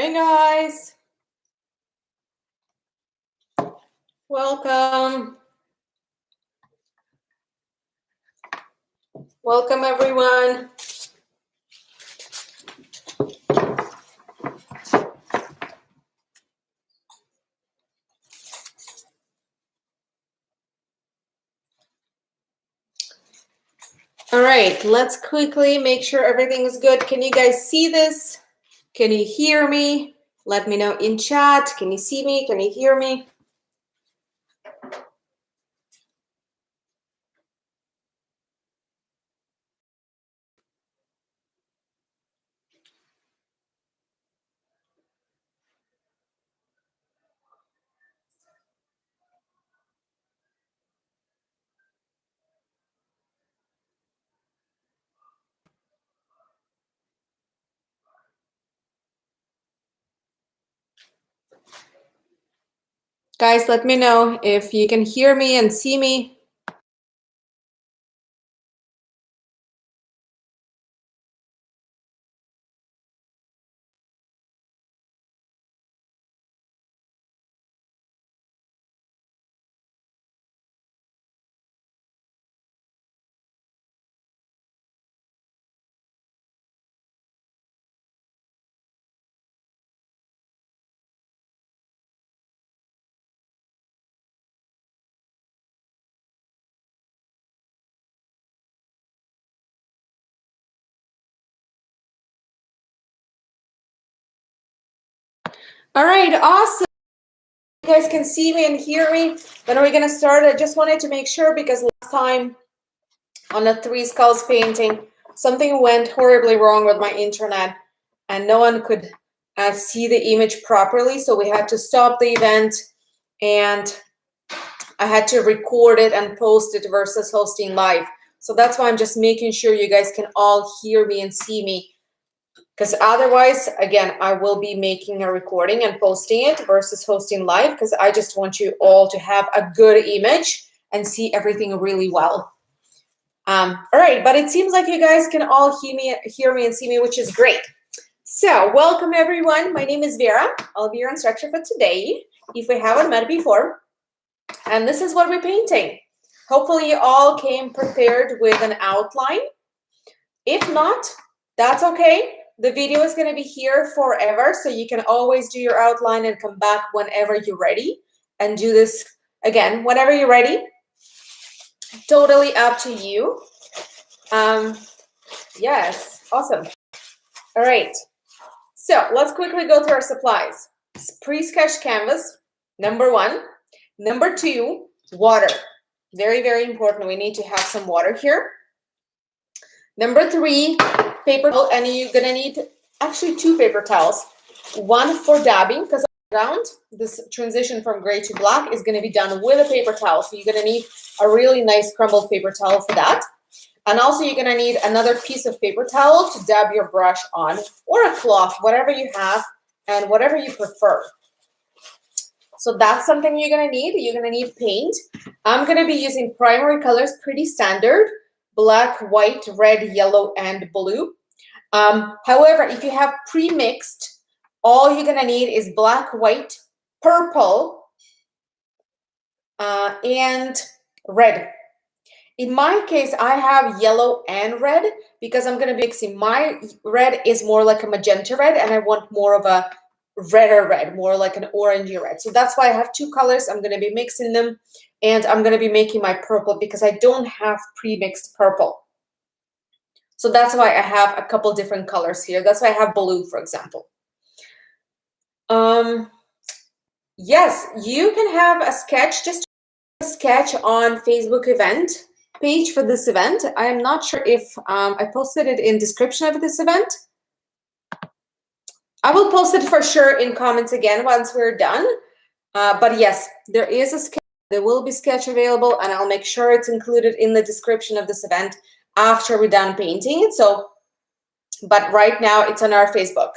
Hi guys, welcome. Welcome everyone. All right, let's quickly make sure everything is good. Can you guys see this? Can you hear me? Let me know in chat. Can you see me? Can you hear me? Guys, let me know if you can hear me and see me. All right, awesome. You guys can see me and hear me. When are we gonna start? I just wanted to make sure because last time on the Three Skulls painting, something went horribly wrong with my internet and no one could see the image properly. So we had to stop the event and I had to record it and post it versus hosting live. So that's why I'm just making sure you guys can all hear me and see me. Because otherwise, again, I will be making a recording and posting it versus hosting live because I just want you all to have a good image and see everything really well. All right, but it seems like you guys can all hear me and see me, which is great. So welcome everyone. My name is Vera. I'll be your instructor for today, if we haven't met before. And this is what we're painting. Hopefully you all came prepared with an outline. If not, that's okay. The video is going to be here forever, so you can always do your outline and come back whenever you're ready and do this again whenever you're ready. Totally up to you. Yes, awesome. All right. So let's quickly go through our supplies. Pre-sketched canvas, number 1. Number 2, water. Very, very important. We need to have some water here. Number 3, paper towel, and you're gonna need actually 2 paper towels. One for dabbing, because around this transition from gray to black is gonna be done with a paper towel. So you're gonna need a really nice crumbled paper towel for that. And also you're gonna need another piece of paper towel to dab your brush on, or a cloth, whatever you have and whatever you prefer. So that's something you're gonna need. You're gonna need paint. I'm gonna be using primary colors, pretty standard, black, white, red, yellow, and blue. However, if you have pre-mixed, all you're gonna need is black, white, purple, and red. In my case, I have yellow and red because I'm gonna be mixing. My red is more like a magenta red, and I want more of a redder red, more like an orangey red. So that's why I have 2 colors. I'm gonna be mixing them, and I'm gonna be making my purple because I don't have pre-mixed purple. So that's why I have a couple different colors here. That's why I have blue, for example. Yes, you can have a sketch, just a sketch on Facebook event page for this event. I am not sure if I posted it in description of this event. I will post it for sure in comments again once we're done. But yes, there is a sketch. There will be sketch available, and I'll make sure it's included in the description of this event after we're done painting it. So, but right now it's on our Facebook.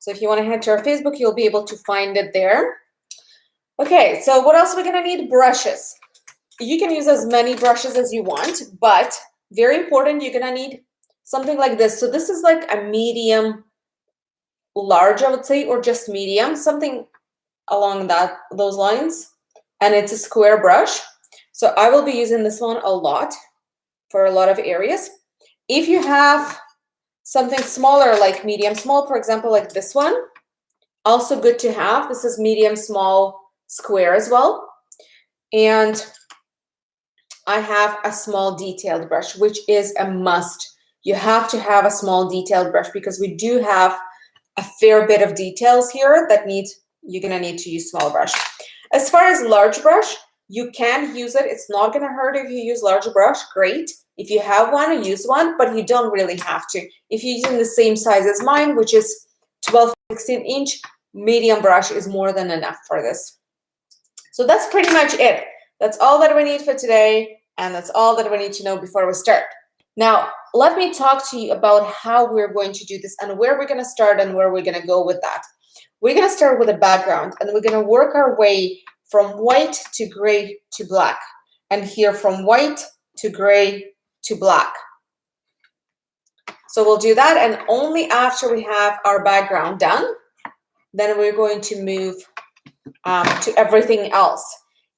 So if you want to head to our Facebook, you'll be able to find it there. Okay, so what else are we gonna need? Brushes. You can use as many brushes as you want, but very important, you're gonna need something like this. So this is like a medium large, I would say, or just medium, something along those lines. And it's a square brush. So I will be using this one a lot for a lot of areas. If you have something smaller, like medium small, for example, like this one, also good to have. This is medium small square as well. And I have a small detailed brush, which is a must. You have to have a small detailed brush because we do have a fair bit of details here that you're gonna need to use small brush. As far as large brush, you can use it. It's not gonna hurt if you use large brush, great. If you have one, use one, but you don't really have to. If you're using the same size as mine, which is 12, 16 inch, medium brush is more than enough for this. So that's pretty much it. That's all that we need for today, and that's all that we need to know before we start. Now, let me talk to you about how we're going to do this and where we're going to start and where we're going to go with that. We're going to start with a background, and we're going to work our way from white to gray to black, and here from white to gray to black. So we'll do that, and only after we have our background done, then we're going to move to everything else.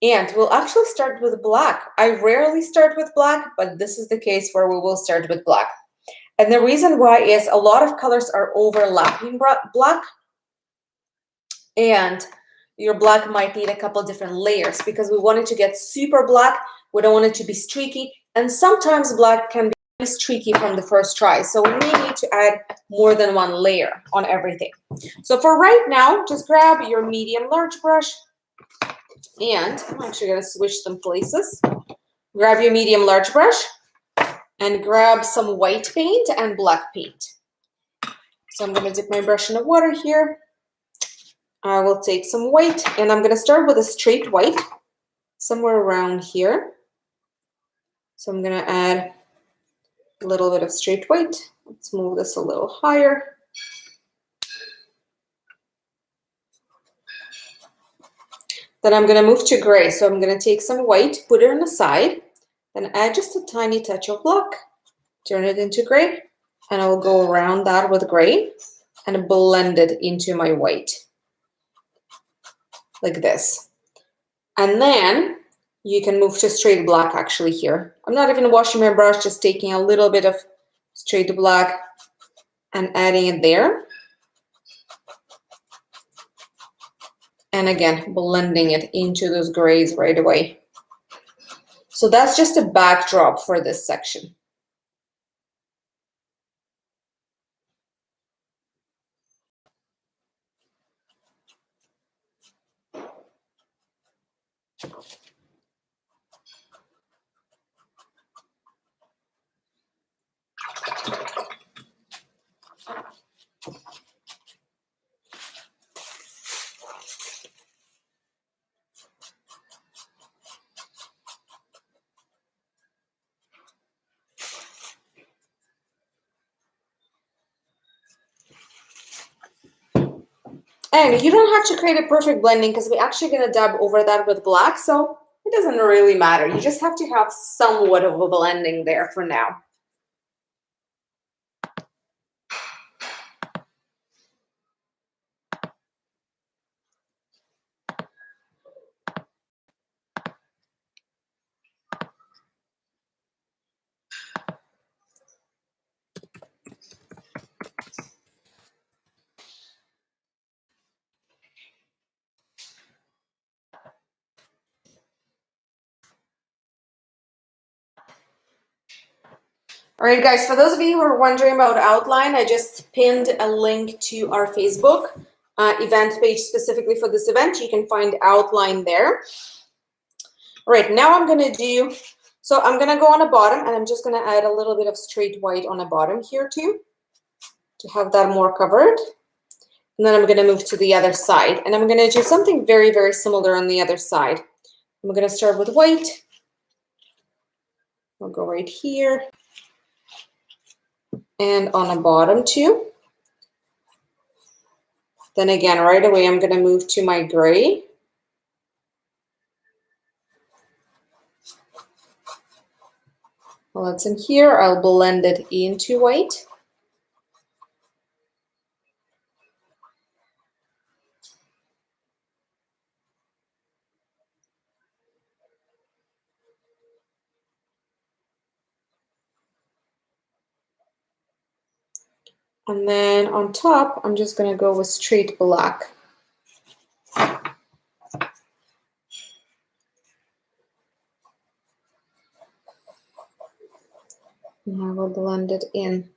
And we'll actually start with black. I rarely start with black, but this is the case where we will start with black. And the reason why is a lot of colors are overlapping black, and your black might need a couple different layers because we want it to get super black. We don't want it to be streaky, and sometimes black can be streaky from the first try. So we may need to add more than one layer on everything. So for right now, just grab your medium large brush, and I'm actually going to switch them places. Grab your medium large brush and grab some white paint and black paint. So I'm going to dip my brush in the water here. I will take some white, and I'm going to start with a straight white somewhere around here. So I'm going to add a little bit of straight white. Let's move this a little higher. Then I'm going to move to gray. So I'm going to take some white, put it on the side, then add just a tiny touch of black, turn it into gray, and I will go around that with gray and blend it into my white, like this. And then you can move to straight black actually here. I'm not even washing my brush, just taking a little bit of straight black and adding it there. And again, blending it into those grays right away. So that's just a backdrop for this section. And you don't have to create a perfect blending because we're actually going to dab over that with black, so it doesn't really matter. You just have to have somewhat of a blending there for now. All right, guys, for those of you who are wondering about outline, I just pinned a link to our Facebook event page specifically for this event. You can find outline there. All right, now I'm going to do, so I'm going to go on the bottom, and I'm just going to add a little bit of straight white on the bottom here too, to have that more covered. And then I'm going to move to the other side, and I'm going to do something very, very similar on the other side. I'm going to start with white. I'll go right here. And on the bottom too. Then again, right away, I'm going to move to my gray. While it's in here, I'll blend it into white. And then on top, I'm just going to go with straight black. And I will blend it in.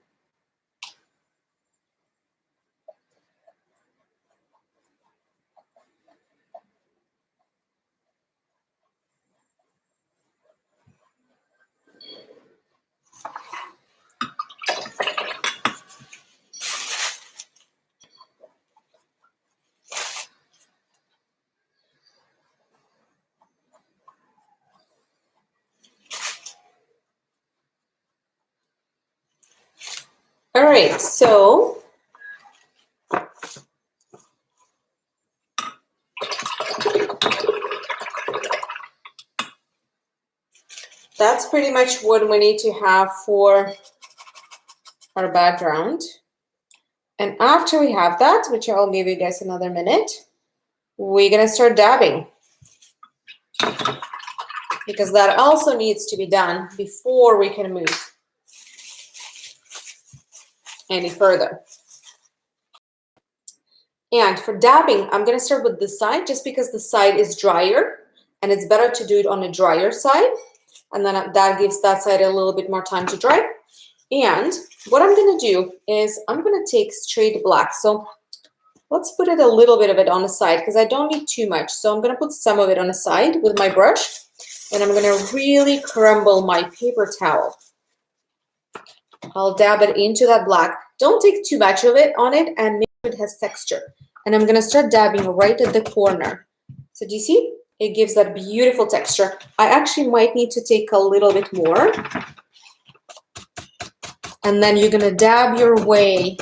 All right, so that's pretty much what we need to have for our background. And after we have that, which I'll give you guys another minute, we're gonna start dabbing, because that also needs to be done before we can move any further. And for dabbing, I'm gonna start with this side just because the side is drier and it's better to do it on a drier side. And then that gives that side a little bit more time to dry. And what I'm gonna do is I'm gonna take straight black. So let's put it a little bit of it on the side because I don't need too much. So I'm gonna put some of it on the side with my brush, and I'm gonna really crumble my paper towel. I'll dab it into that black. Don't take too much of it on it and make sure it has texture. And I'm gonna start dabbing right at the corner. So do you see? It gives that beautiful texture. I actually might need to take a little bit more. And then you're gonna dab your way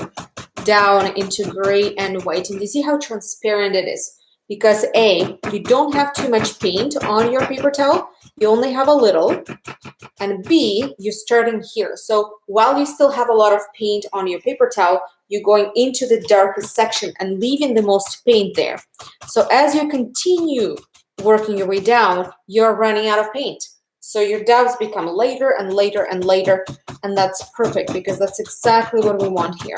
down into gray and white. And you see how transparent it is? Because A, you don't have too much paint on your paper towel. You only have a little. And B, you're starting here. So while you still have a lot of paint on your paper towel, you're going into the darkest section and leaving the most paint there. So as you continue working your way down, you're running out of paint. So your dabs become later and later and later, and that's perfect because that's exactly what we want here.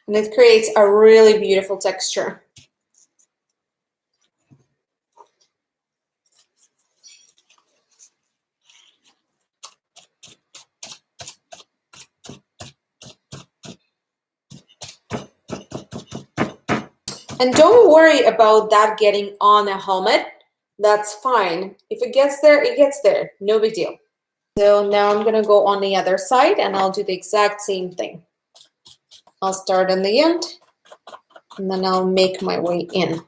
And it creates a really beautiful texture. And don't worry about that getting on a helmet. That's fine. If it gets there, it gets there. No big deal. So now I'm going to go on the other side and I'll do the exact same thing. I'll start on the end and then I'll make my way in.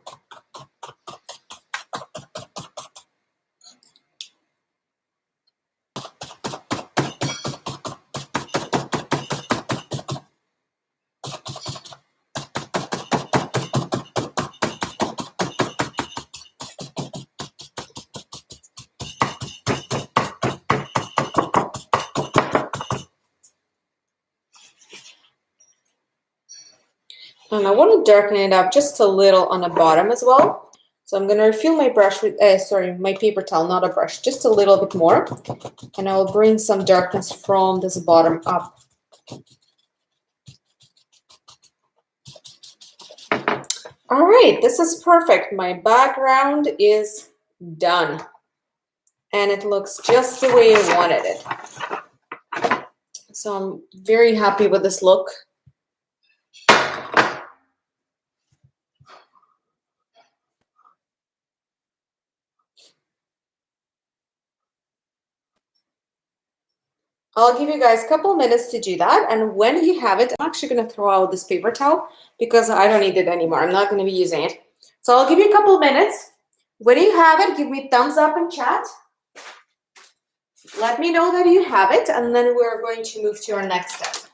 And I want to darken it up just a little on the bottom as well. So I'm going to refill my brush with, my paper towel, not a brush, just a little bit more. And I will bring some darkness from this bottom up. All right, this is perfect. My background is done. And it looks just the way I wanted it. So I'm very happy with this look. I'll give you guys a couple minutes to do that. And when you have it, I'm actually going to throw out this paper towel because I don't need it anymore. I'm not going to be using it. So I'll give you a couple minutes. When you have it, give me a thumbs up in chat. Let me know that you have it, and then we're going to move to our next step.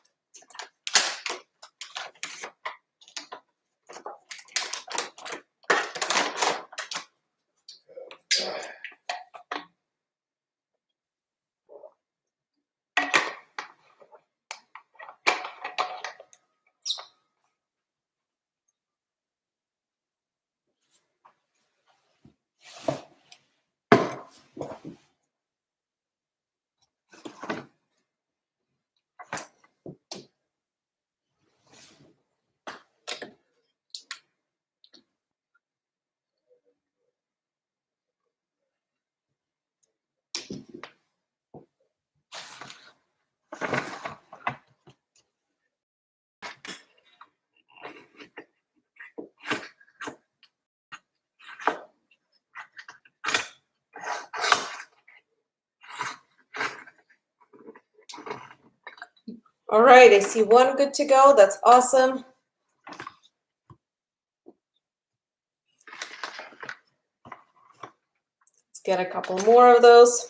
All right, I see one good to go. That's awesome. Let's get a couple more of those.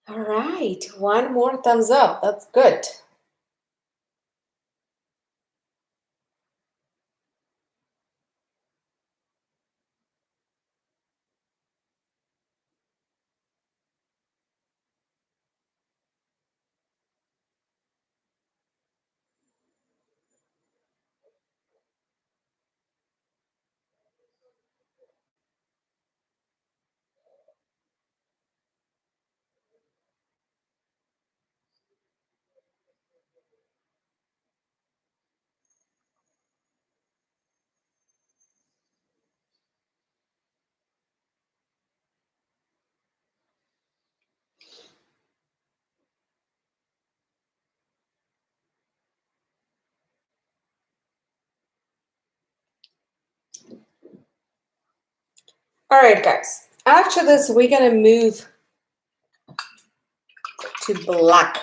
All right, one more thumbs up. That's good. All right, guys. After this, we're gonna move to black.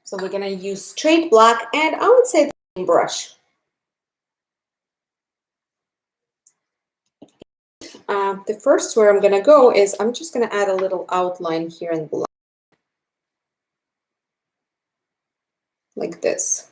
So we're gonna use straight black, and I would say the same brush. The first where I'm gonna go is I'm just gonna add a little outline here in black, like this.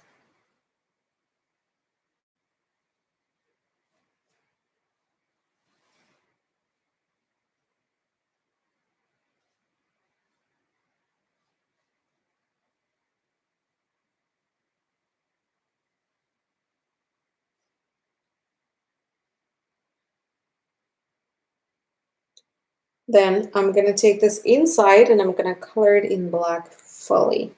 Then I'm gonna take this inside and I'm gonna color it in black fully.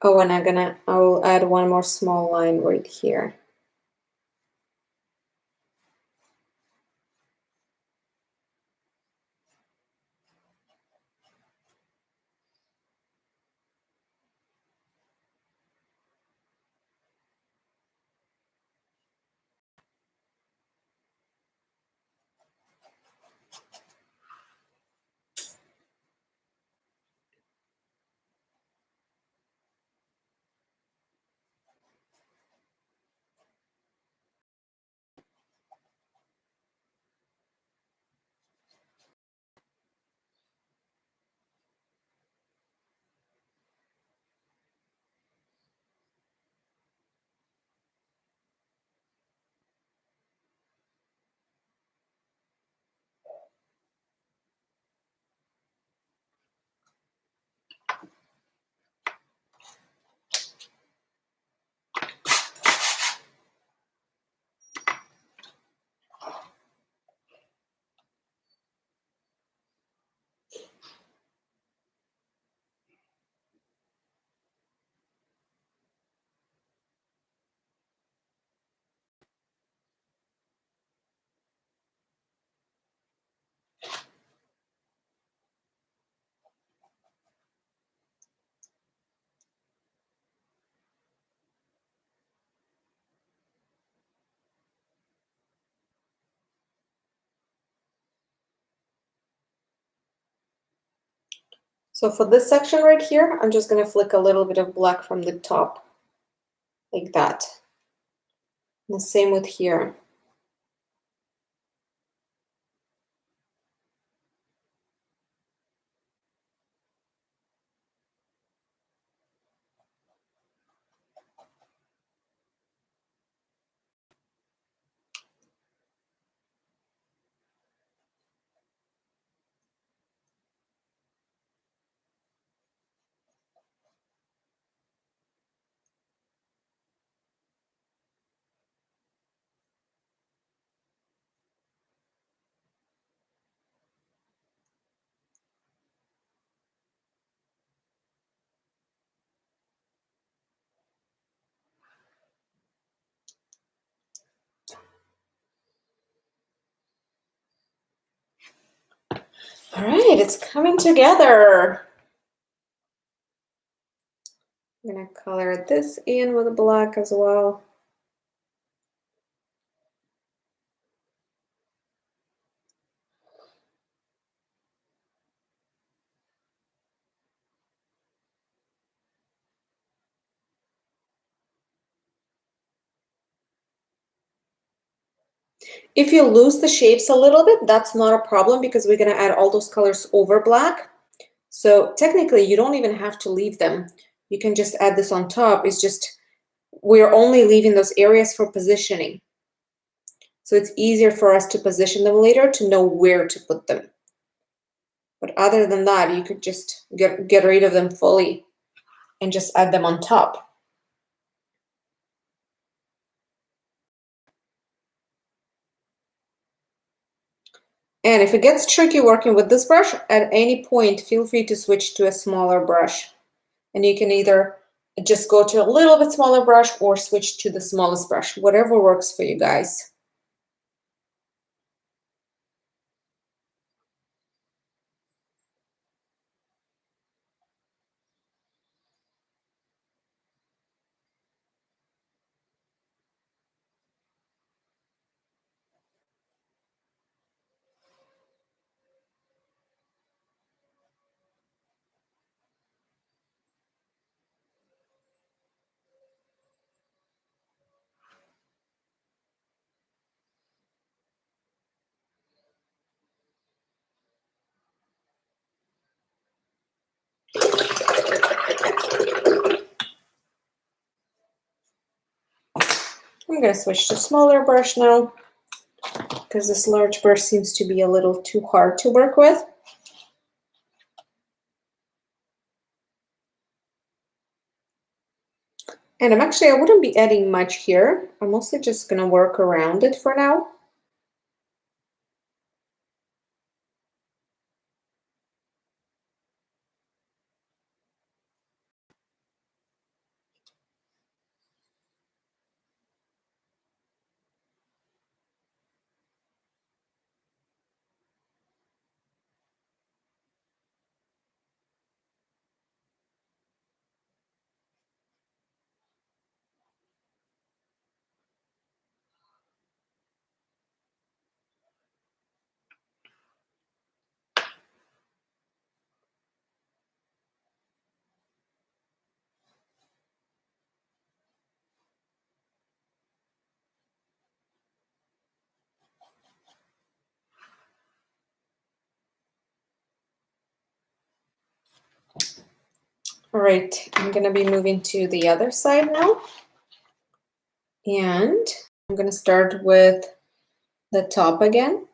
Oh, and I will add one more small line right here. So for this section right here, I'm just gonna flick a little bit of black from the top, like that. And the same with here. All right, it's coming together. I'm gonna color this in with black as well. If you lose the shapes a little bit, that's not a problem because we're gonna add all those colors over black. So technically you don't even have to leave them. You can just add this on top. It's just, we're only leaving those areas for positioning. So it's easier for us to position them later to know where to put them. But other than that, you could just get rid of them fully and just add them on top. And if it gets tricky working with this brush, at any point, feel free to switch to a smaller brush. And you can either just go to a little bit smaller brush or switch to the smallest brush, whatever works for you guys. I'm going to switch to smaller brush now because this large brush seems to be a little too hard to work with. And I wouldn't be adding much here. I'm mostly just going to work around it for now. All right, I'm going to be moving to the other side now. And I'm going to start with the top again.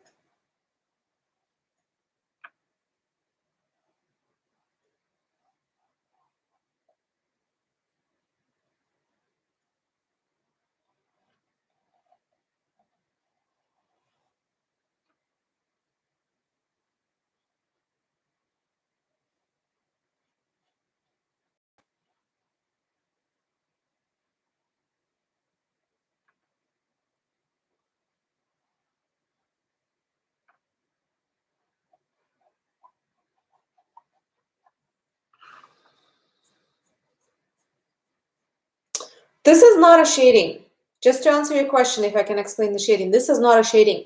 This is not a shading. Just to answer your question, if I can explain the shading, this is not a shading.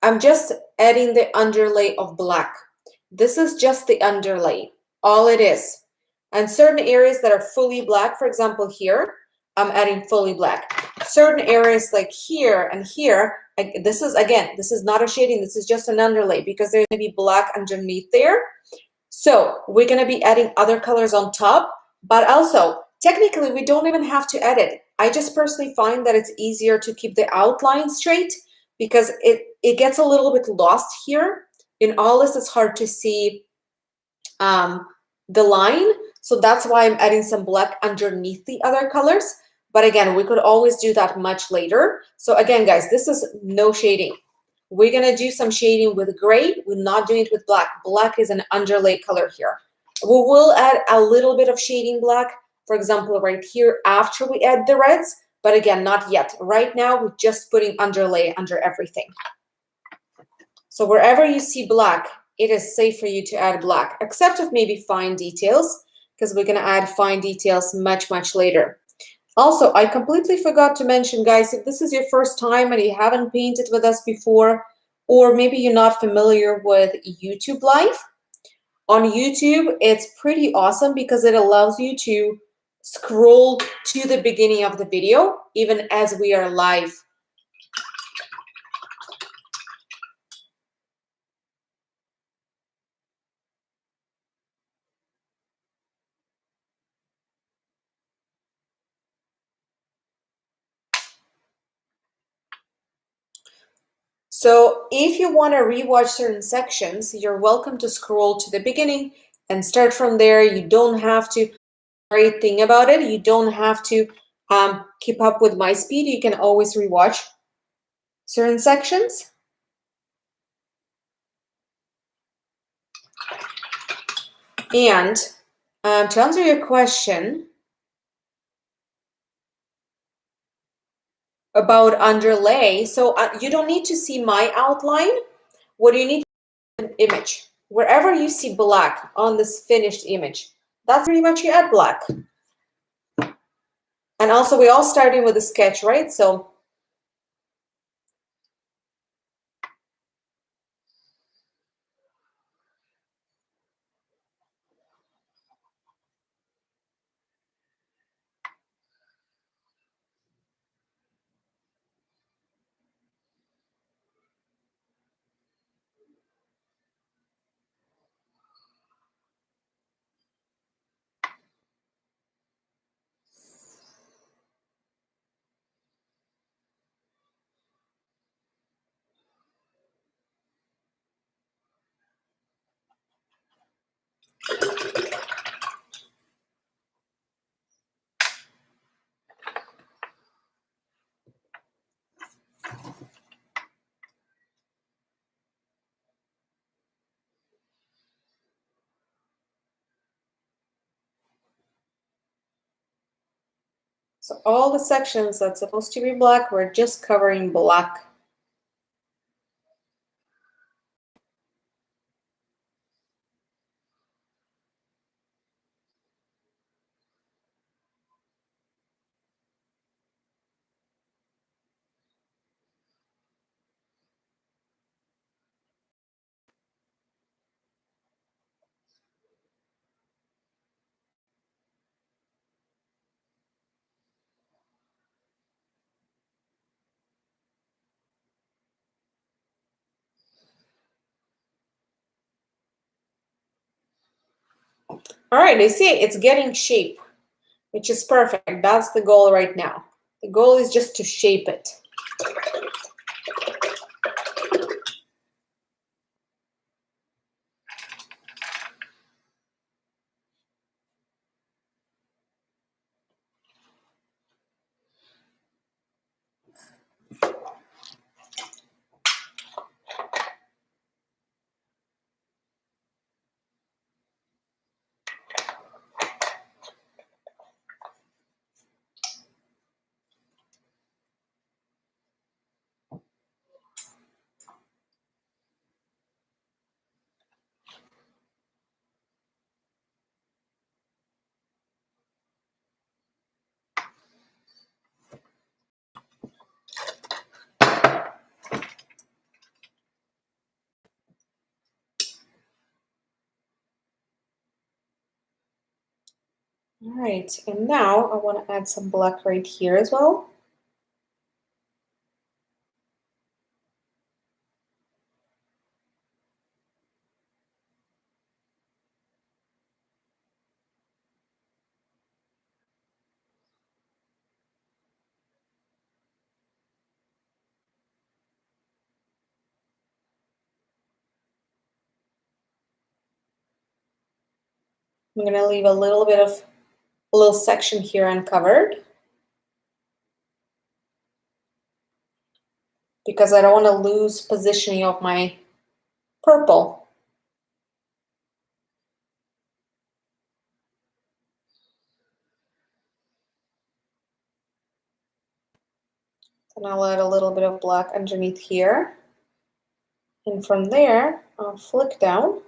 I'm just adding the underlay of black. This is just the underlay, all it is. And certain areas that are fully black, for example, here, I'm adding fully black. Certain areas like here and here, this is not a shading, this is just an underlay because there's gonna be black underneath there. So we're gonna be adding other colors on top, but also, technically, we don't even have to edit. I just personally find that it's easier to keep the outline straight because it gets a little bit lost here. In all this, it's hard to see the line. So that's why I'm adding some black underneath the other colors. But again, we could always do that much later. So again, guys, this is no shading. We're gonna do some shading with gray. We're not doing it with black. Black is an underlay color here. We will add a little bit of shading black, for example, right here after we add the reds, but again, not yet. Right now, we're just putting underlay under everything. So wherever you see black, it is safe for you to add black, except of maybe fine details, because we're going to add fine details much, much later. Also, I completely forgot to mention, guys, if this is your first time and you haven't painted with us before, or maybe you're not familiar with YouTube Live, on YouTube, it's pretty awesome because it allows you to scroll to the beginning of the video, even as we are live. So if you want to rewatch certain sections, you're welcome to scroll to the beginning and start from there. You don't have to. Great thing about it, you don't have to keep up with my speed. You can always rewatch certain sections. And to answer your question about underlay, so you don't need to see my outline. What you need is an image. Wherever you see black on this finished image, that's pretty much you add black. And also, we're all starting with a sketch, right? So all the sections that's supposed to be black, we're just covering black. All right, I see it's getting shape, which is perfect. That's the goal right now. The goal is just to shape it. All right, and now I want to add some black right here as well. I'm going to leave a little section here uncovered because I don't want to lose positioning of my purple. And I'll add a little bit of black underneath here. And from there, I'll flick down.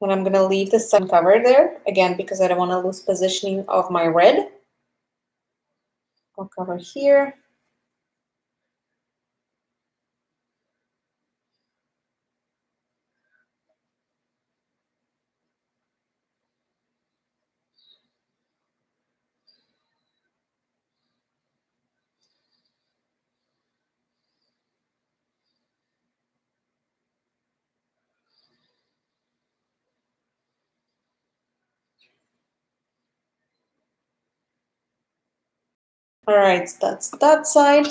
And I'm going to leave the sun covered there, again, because I don't want to lose positioning of my red. I'll cover here. All right, so that's that side.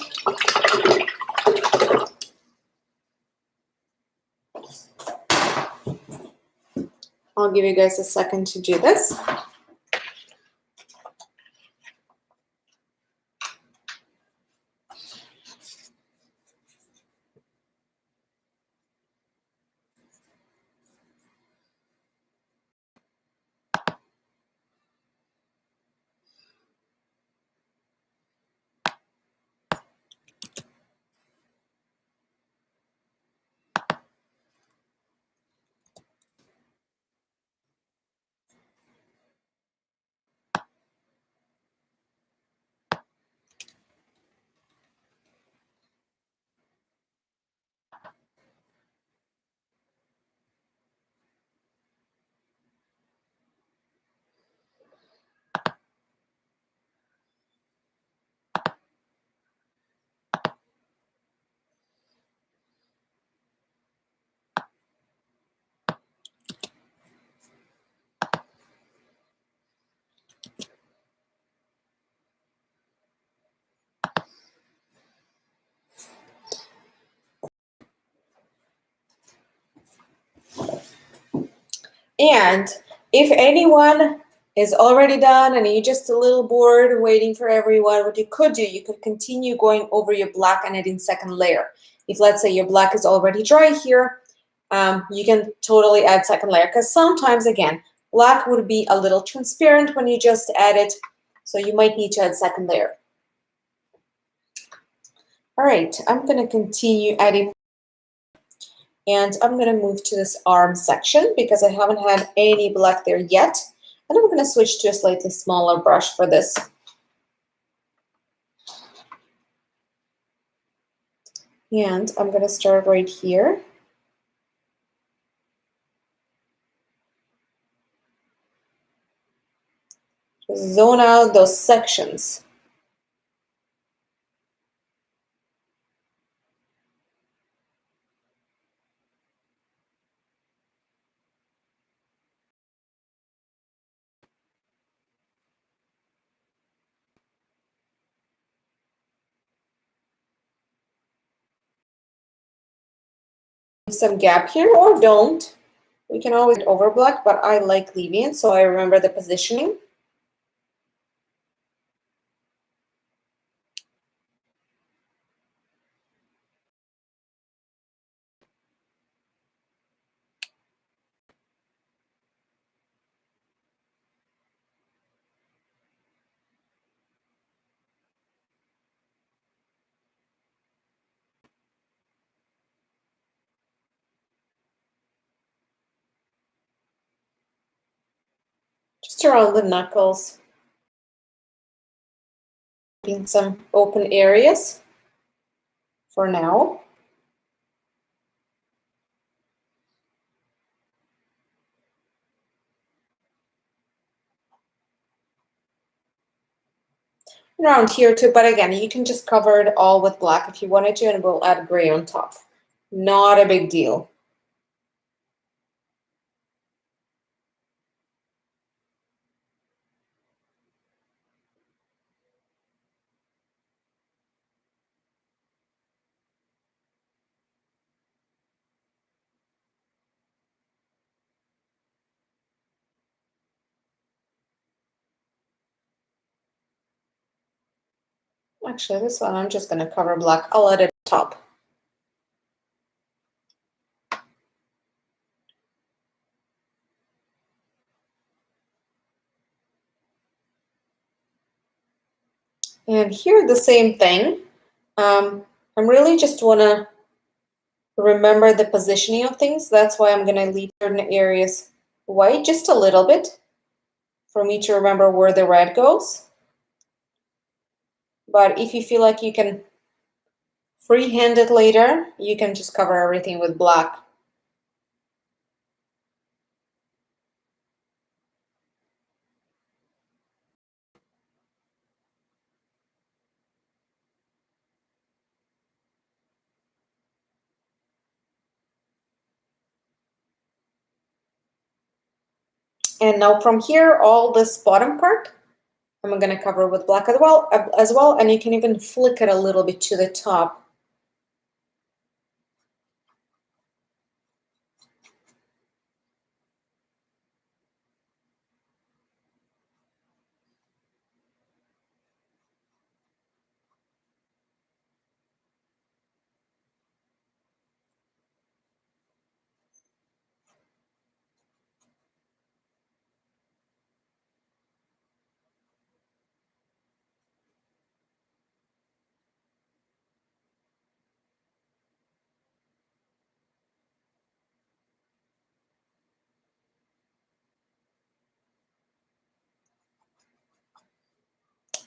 I'll give you guys a second to do this. And if anyone is already done and you're just a little bored waiting for everyone, what you could do, you could continue going over your black and adding second layer. If let's say your black is already dry here, you can totally add second layer, because sometimes, again, black would be a little transparent when you just add it, so you might need to add second layer. All right, I'm going to continue adding. And I'm going to move to this arm section because I haven't had any black there yet. And I'm going to switch to a slightly smaller brush for this. And I'm going to start right here. Just zone out those sections. Some gap here, or don't. We can always over black, but I like leaving it so I remember the positioning. Just around the knuckles. In some open areas for now. Around here too, but again, you can just cover it all with black if you wanted to, and we'll add gray on top. Not a big deal. Actually, this one I'm just going to cover black. I'll add it top. And here the same thing. I'm really just want to remember the positioning of things. That's why I'm going to leave certain areas white, just a little bit, for me to remember where the red goes. But if you feel like you can freehand it later, you can just cover everything with black. And now from here, all this bottom part, I'm going to cover with black as well, and you can even flick it a little bit to the top.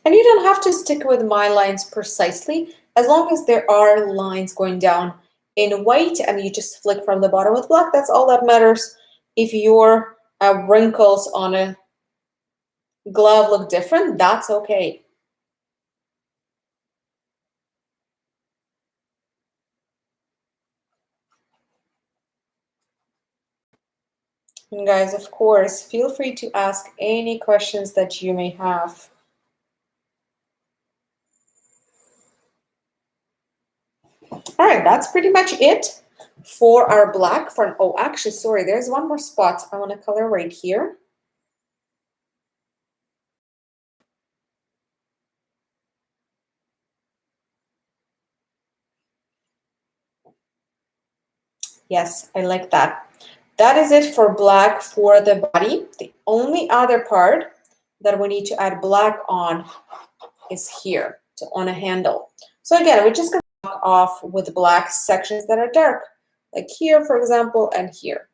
And you don't have to stick with my lines precisely, as long as there are lines going down in white and you just flick from the bottom with black. That's all that matters. If your wrinkles on a glove look different, that's okay. And guys, of course, feel free to ask any questions that you may have. All right, that's pretty much it for our black. Oh, actually, sorry, there's one more spot I want to color right here. Yes, I like that. That is it for black for the body. The only other part that we need to add black on is here, on a handle. So again, we're just going to block off with black sections that are dark, like here, for example, and here.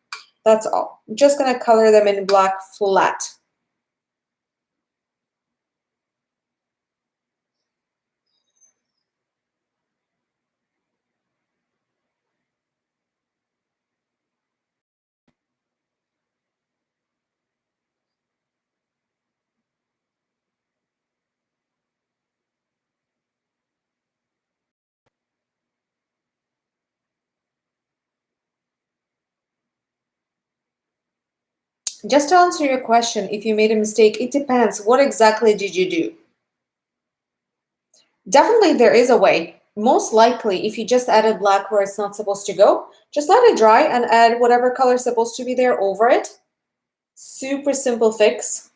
That's all. I'm just going to color them in black flat. Just to answer your question, if you made a mistake, it depends. What exactly did you do? Definitely there is a way. Most likely, if you just added black where it's not supposed to go, just let it dry and add whatever color is supposed to be there over it. Super simple fix.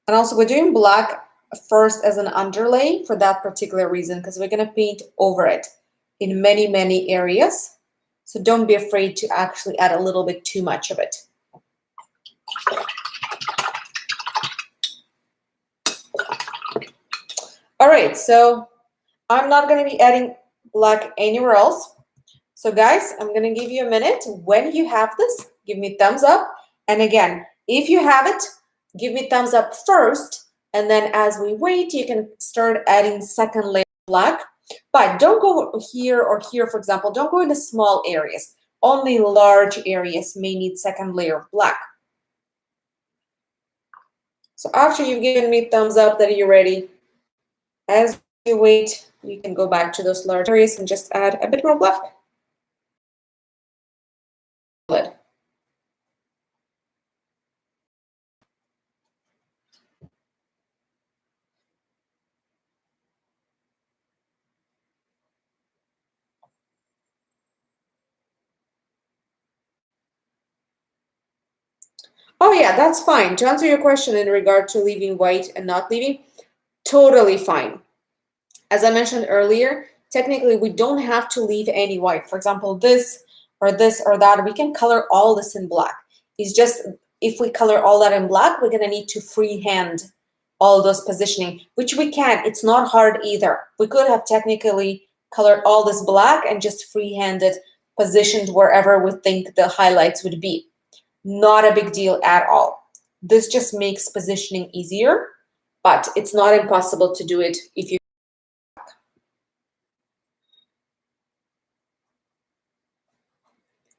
And also we're doing black first as an underlay for that particular reason, because we're going to paint over it in many, many areas. So don't be afraid to actually add a little bit too much of it. All right, so I'm not going to be adding black anywhere else. So guys, I'm going to give you a minute. When you have this, give me a thumbs up. And again, if you have it, give me a thumbs up first. And then as we wait, you can start adding second layer of black. But don't go here or here, for example. Don't go into small areas. Only large areas may need second layer of black. So after you've given me a thumbs up that you're ready, as you wait, you can go back to those large areas and just add a bit more black. Oh yeah, that's fine. To answer your question in regard to leaving white and not leaving, totally fine. As I mentioned earlier, technically we don't have to leave any white. For example, this or that, we can color all this in black. It's just if we color all that in black, we're gonna need to freehand all those positioning, which we can. It's not hard either. We could have technically color all this black and just freehand it, positioned wherever we think the highlights would be. Not a big deal at all. This just makes positioning easier, but it's not impossible to do it if you.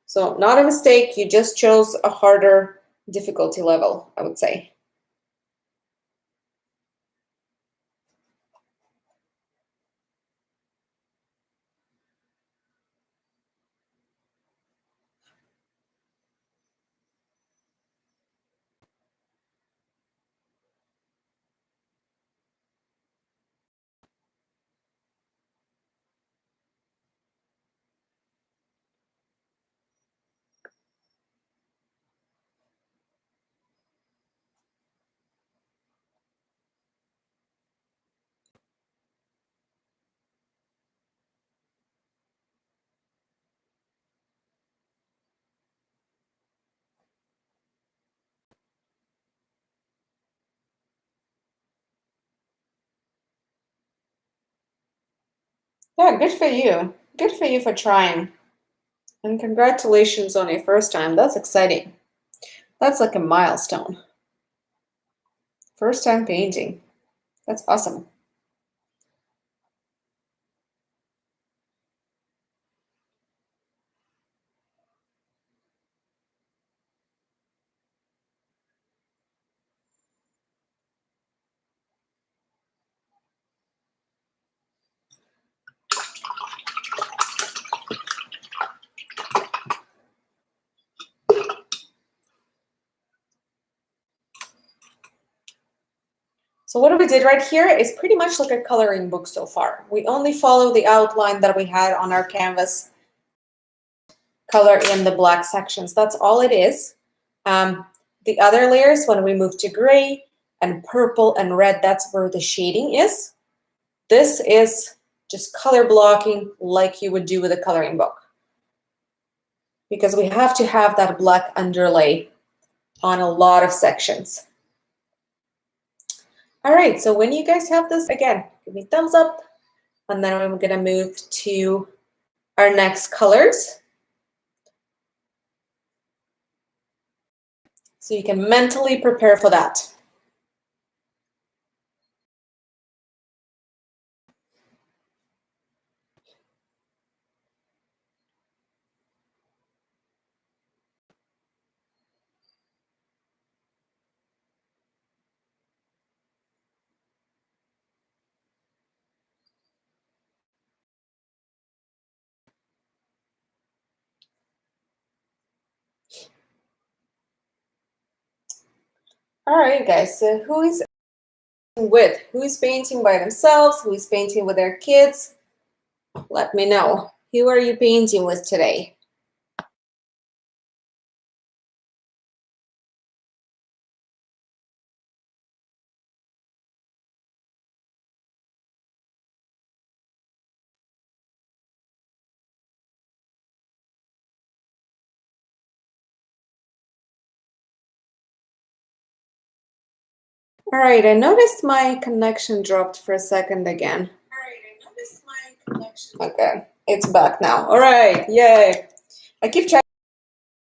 So not a mistake, you just chose a harder difficulty level, I would say. Yeah, good for you. Good for you for trying. And congratulations on your first time. That's exciting. That's like a milestone. First time painting. That's awesome. So what we did right here is pretty much like a coloring book so far. We only follow the outline that we had on our canvas, color in the black sections. That's all it is. The other layers, when we move to gray and purple and red, that's where the shading is. This is just color blocking like you would do with a coloring book, because we have to have that black underlay on a lot of sections. All right, so when you guys have this, again, give me a thumbs up, and then I'm gonna move to our next colors. So you can mentally prepare for that. All right, guys, so who is with? Who is painting by themselves? Who is painting with their kids? Let me know. Who are you painting with today? All right, I noticed my connection dropped for a second again. Okay, it's back now. All right, yay. I keep checking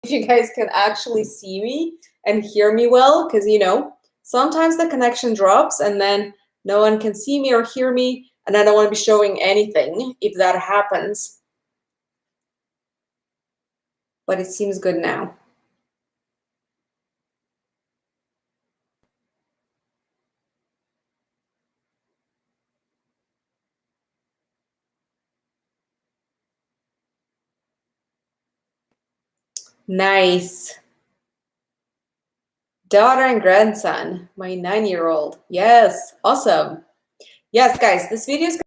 if you guys can actually see me and hear me well, because sometimes the connection drops and then no one can see me or hear me, and I don't want to be showing anything if that happens. But it seems good now. Nice. Daughter and grandson, my 9-year-old. Yes, awesome. Yes, guys, this video is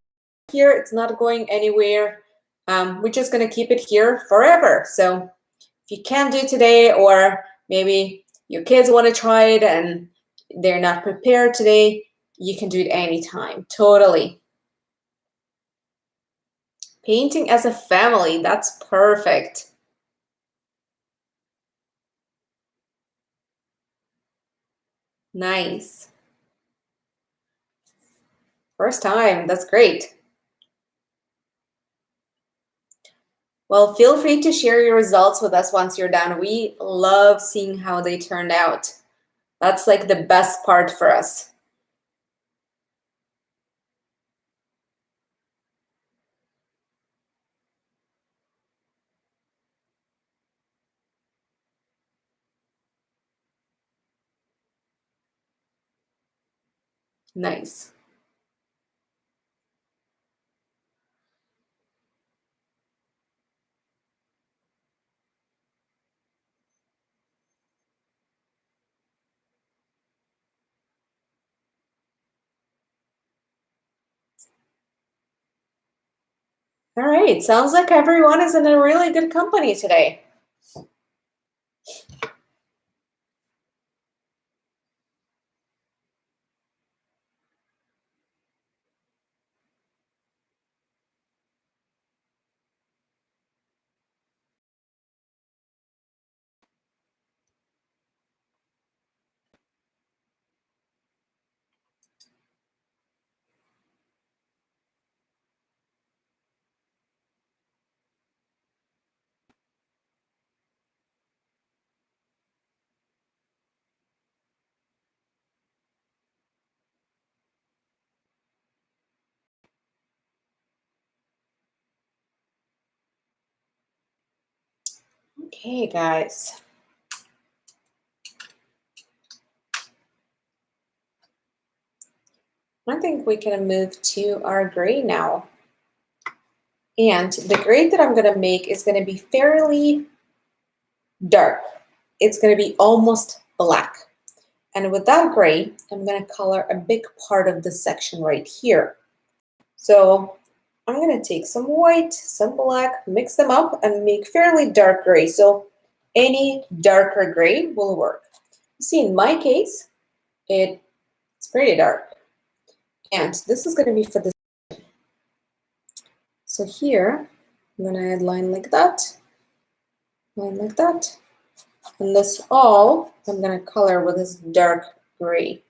here. It's not going anywhere. We're just going to keep it here forever. So if you can't do it today, or maybe your kids want to try it and they're not prepared today, you can do it anytime. Totally. Painting as a family, that's perfect. Nice. First time, that's great. Well, feel free to share your results with us once you're done. We love seeing how they turned out. That's like the best part for us. Nice. All right, sounds like everyone is in a really good company today. Okay, guys. I think we can move to our gray now. And the gray that I'm going to make is going to be fairly dark. It's going to be almost black. And with that gray, I'm going to color a big part of this section right here. So I'm going to take some white, some black, mix them up and make fairly dark gray. So any darker gray will work. You see, in my case, it's pretty dark. And this is going to be for this. So here, I'm going to add line like that, line like that. And this all, I'm going to color with this dark gray.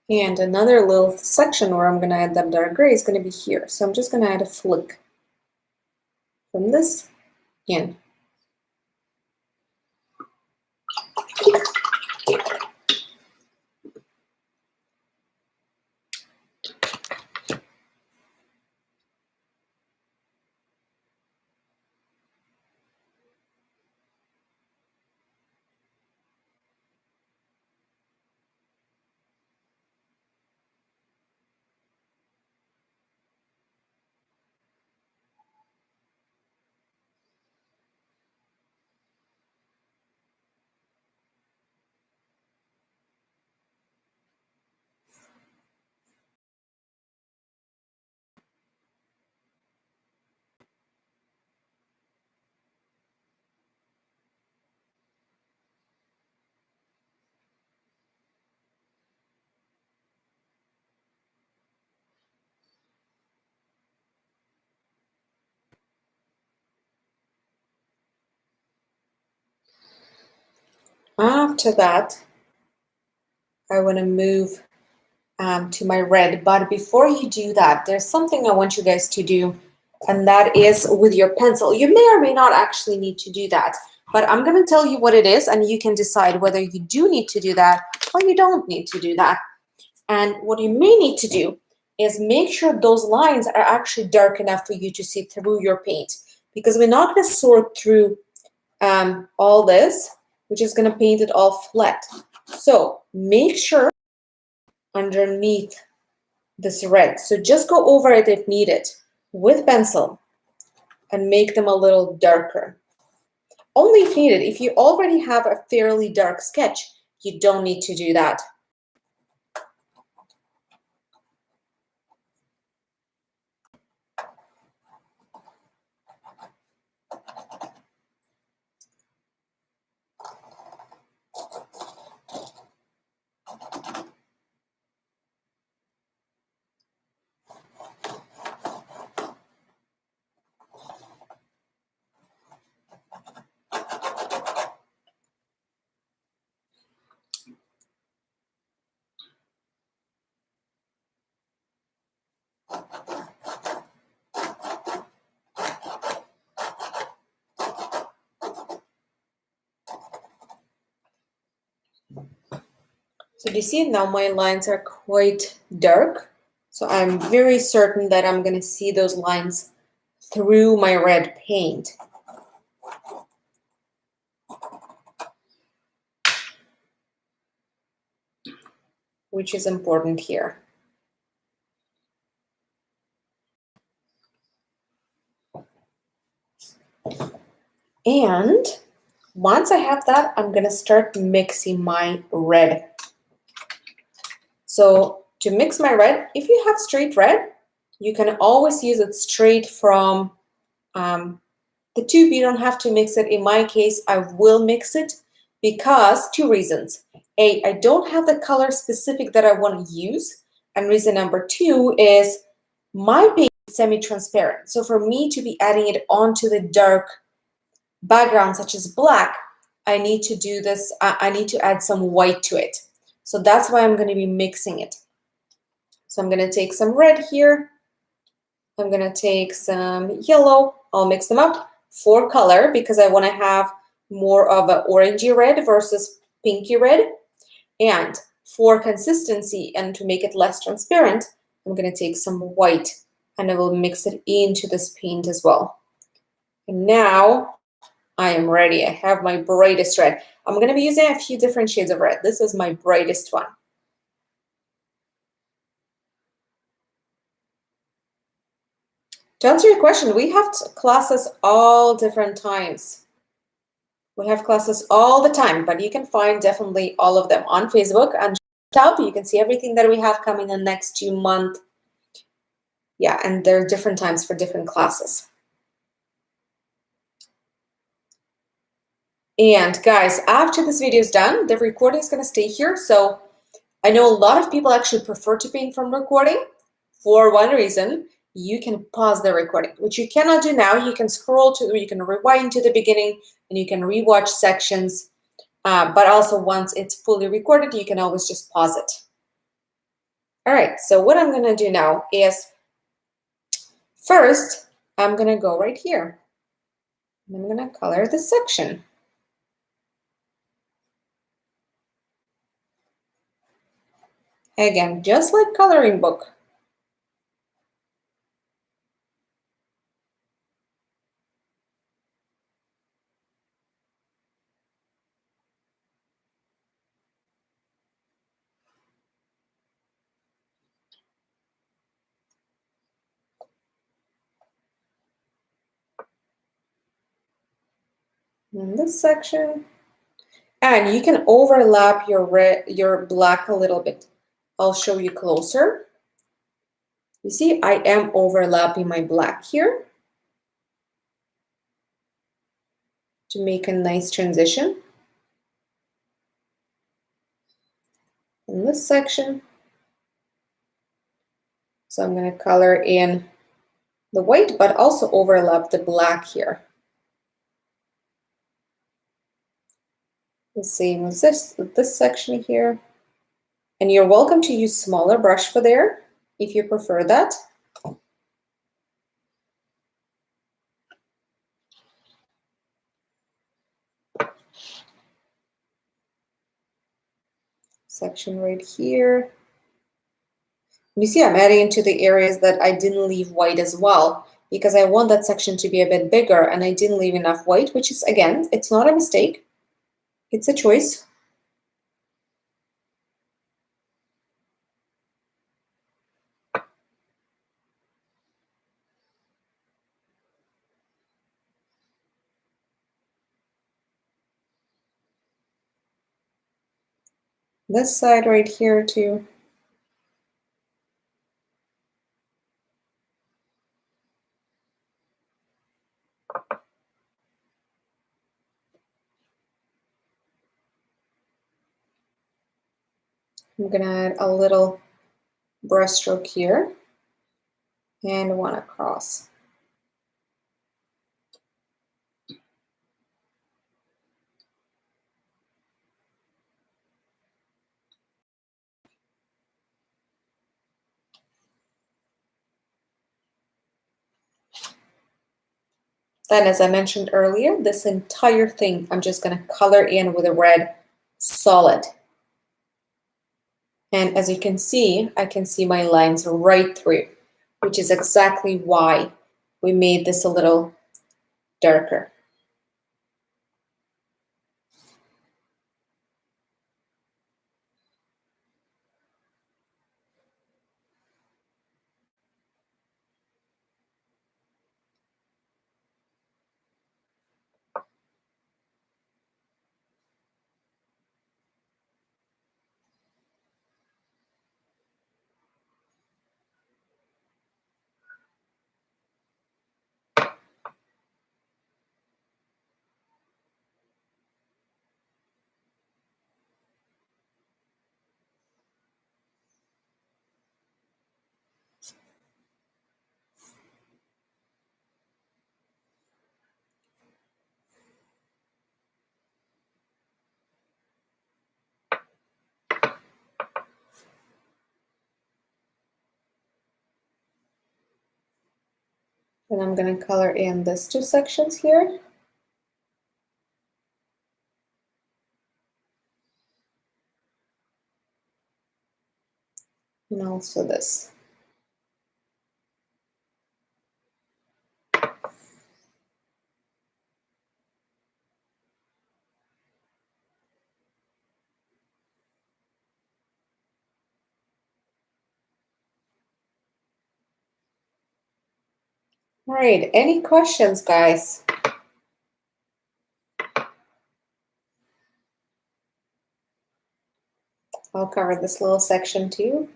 And another little section where I'm going to add that dark gray is going to be here. So I'm just going to add a flick from this in. After that, I want to move to my red. But before you do that, there's something I want you guys to do, and that is with your pencil. You may or may not actually need to do that, but I'm going to tell you what it is, and you can decide whether you do need to do that or you don't need to do that. And what you may need to do is make sure those lines are actually dark enough for you to see through your paint, because we're not going to sort through all this. We're just going to paint it all flat. So make sure underneath this red. So just go over it if needed with pencil. and make them a little darker. Only if needed. If you already have a fairly dark sketch, you don't need to do that. So do you see now my lines are quite dark? So I'm very certain that I'm going to see those lines through my red paint. Which is important here. And once I have that, I'm going to start mixing my red. So to mix my red, if you have straight red, you can always use it straight from the tube. You don't have to mix it. In my case, I will mix it because two reasons. A, I don't have the color specific that I want to use. And reason number two is my paint is semi-transparent. So for me to be adding it onto the dark background, such as black, I need to do this. I need to add some white to it. So that's why I'm going to be mixing it. So I'm going to take some red here. I'm going to take some yellow. I'll mix them up for color because I want to have more of an orangey red versus pinky red. And for consistency and to make it less transparent, I'm going to take some white and I will mix it into this paint as well. And now I am ready. I have my brightest red. I'm going to be using a few different shades of red. This is my brightest one. To answer your question, we have classes all different times. We have classes all the time, but you can find definitely all of them on Facebook and tab. You can see everything that we have coming in next 2 months. Yeah, and there are different times for different classes. And guys, after this video is done, the recording is going to stay here. So I know a lot of people actually prefer to paint from recording for one reason. You can pause the recording, which you cannot do now. You can scroll to, you can rewind to the beginning, and you can rewatch sections. But also once it's fully recorded, you can always just pause it. All right, so what I'm going to do now is first, I'm going to go right here. I'm going to color this section. Again, just like coloring book. In this section, and you can overlap your red, your black a little bit. I'll show you closer. You see, I am overlapping my black here to make a nice transition. In this section, so I'm going to color in the white, but also overlap the black here. The same as this section here. And you're welcome to use smaller brush for there if you prefer that. Section right here. You see, I'm adding into the areas that I didn't leave white as well, because I want that section to be a bit bigger and I didn't leave enough white, which is, again, it's not a mistake. It's a choice. This side right here too. I'm gonna add a little brushstroke here and one across. Then, as I mentioned earlier, this entire thing, I'm just gonna color in with a red solid. And as you can see, I can see my lines right through, which is exactly why we made this a little darker. And I'm gonna color in these two sections here. And also this. All right, any questions, guys? I'll cover this little section too.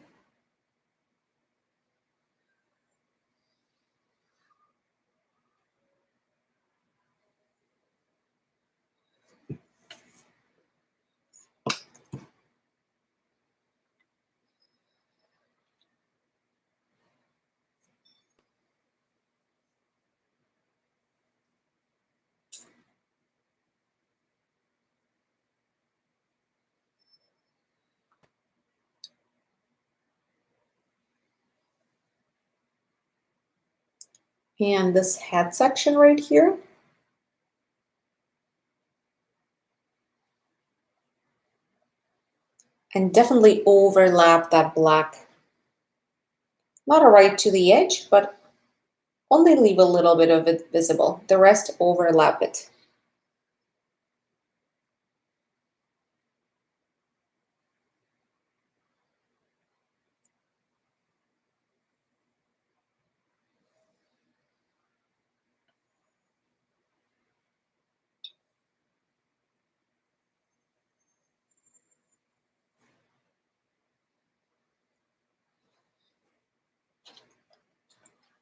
And this head section right here. And definitely overlap that black. Not right to the edge, but only leave a little bit of it visible. The rest overlap it.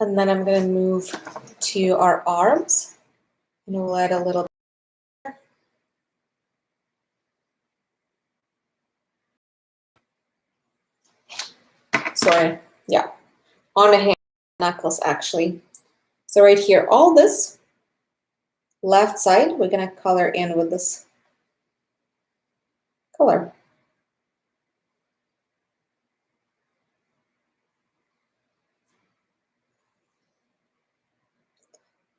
And then I'm going to move to our arms. And we'll add a little. Sorry, yeah, on the hand knuckles actually. So right here, all this left side, we're going to color in with this color.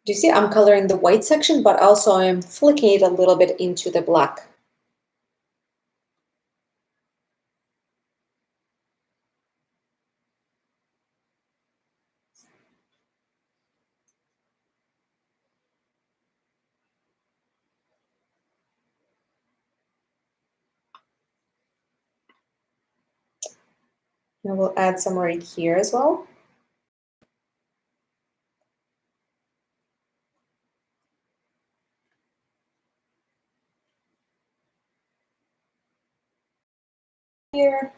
Do you see I'm coloring the white section, but also I'm flicking it a little bit into the black. And we'll add some right here as well. here.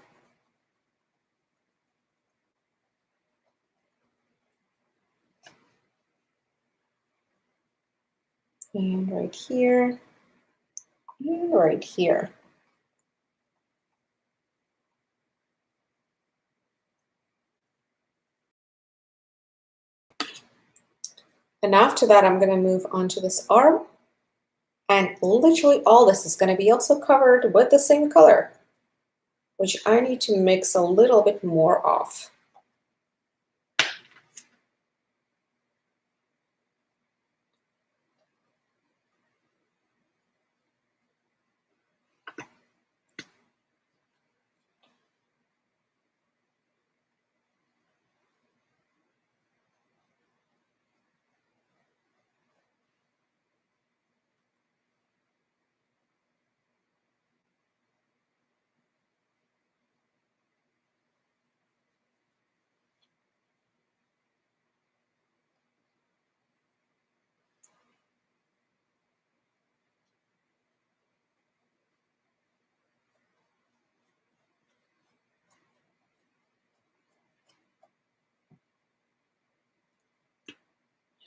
And right here. And right here. And after that, I'm going to move on to this arm. And literally all this is going to be also covered with the same color, which I need to mix a little bit more of.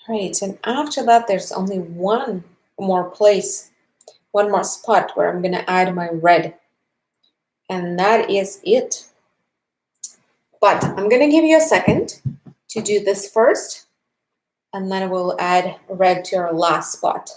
Right, and after that, there's only one more place, one more spot where I'm going to add my red. And that is it. But I'm going to give you a second to do this first, and then we'll add red to our last spot.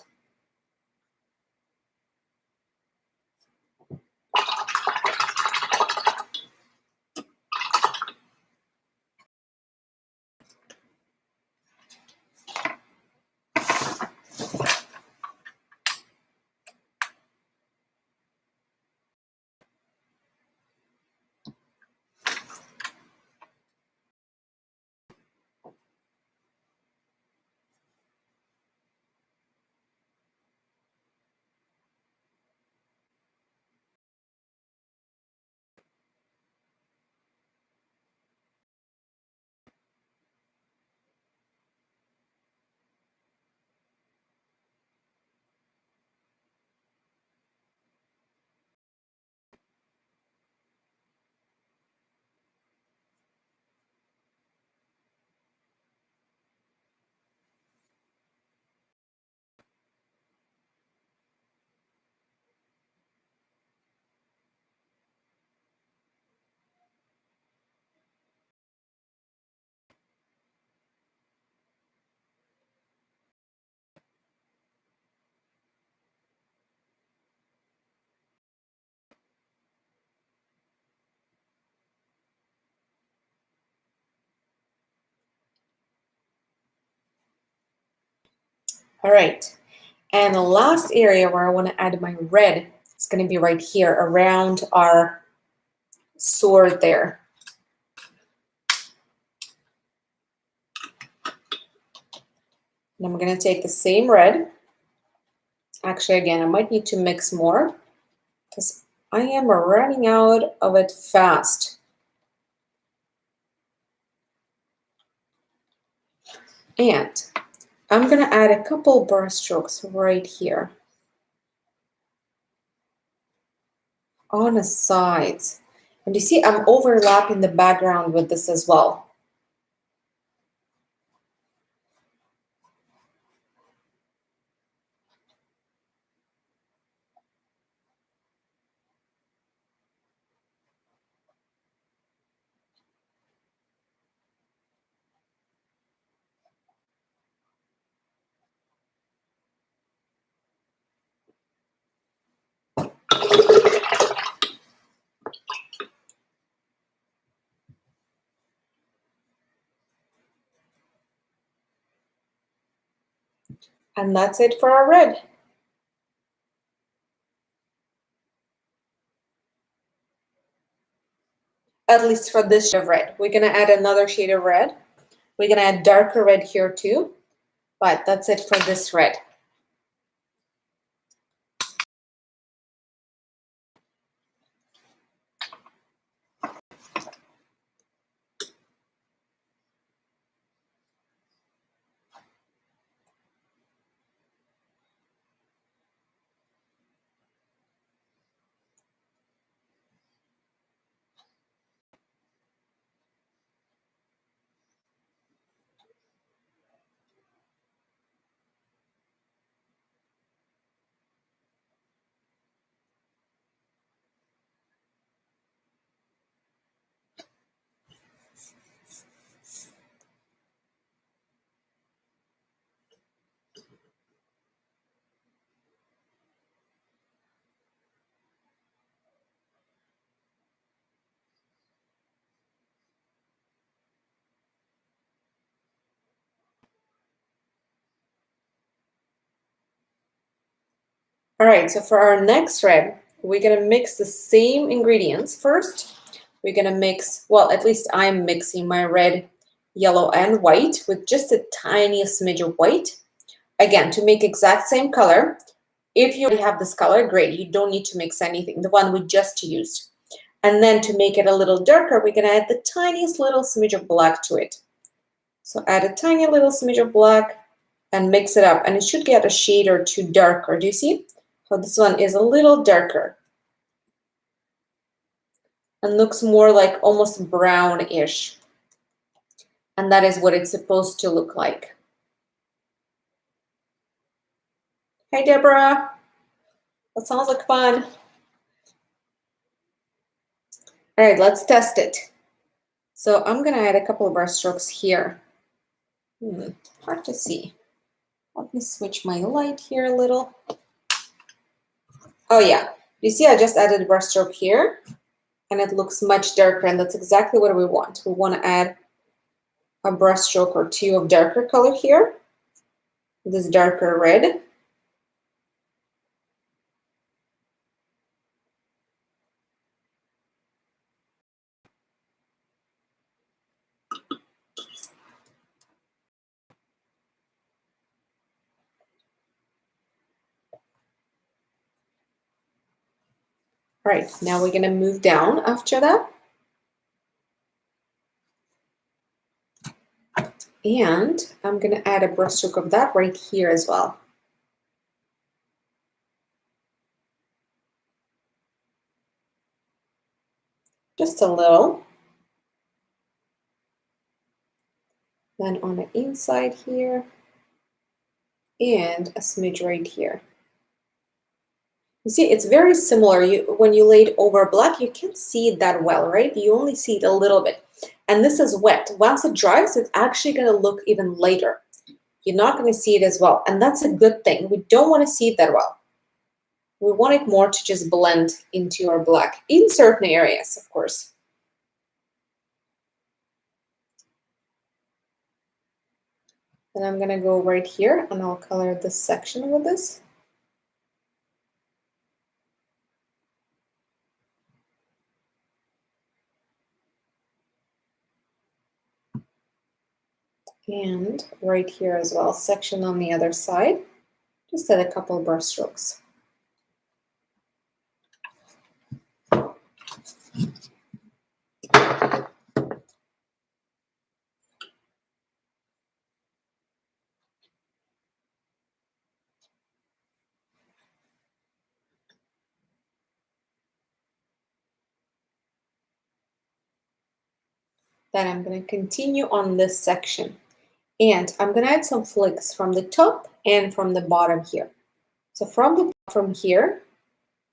All right, and the last area where I want to add my red is going to be right here around our sword there. And I'm going to take the same red. Actually, again, I might need to mix more because I am running out of it fast. And I'm going to add a couple brush strokes right here on the sides. And you see I'm overlapping the background with this as well. And that's it for our red. At least for this shade of red. We're going to add another shade of red. We're going to add darker red here too. But that's it for this red. All right, so for our next red, we're gonna mix the same ingredients first. We're gonna mix, well, at least I'm mixing my red, yellow, and white with just a tiny smidge of white. Again, to make exact same color. If you already have this color, great, you don't need to mix anything, the one we just used. And then to make it a little darker, we're gonna add the tiniest little smidge of black to it. So add a tiny little smidge of black and mix it up, and it should get a shade or two darker. Do you see? So this one is a little darker and looks more like almost brownish. And that is what it's supposed to look like. Hey, Deborah. That sounds like fun. All right, let's test it. So I'm gonna add a couple of brush strokes here. Hard to see. Let me switch my light here a little. Oh yeah, you see I just added a brush stroke here and it looks much darker, and that's exactly what we want. We want to add a brush stroke or two of darker color here, this darker red. All right, now we're gonna move down after that. And I'm gonna add a brush stroke of that right here as well. Just a little. Then on the inside here, and a smidge right here. You see, it's very similar. When you laid over black, you can't see it that well, right? You only see it a little bit. And this is wet. Once it dries, it's actually going to look even lighter. You're not going to see it as well. And that's a good thing. We don't want to see it that well. We want it more to just blend into our black in certain areas, of course. And I'm going to go right here and I'll color this section with this. And right here as well, section on the other side. Just add a couple brush strokes. Then I'm going to continue on this section. And I'm going to add some flicks from the top and from the bottom here. So from here,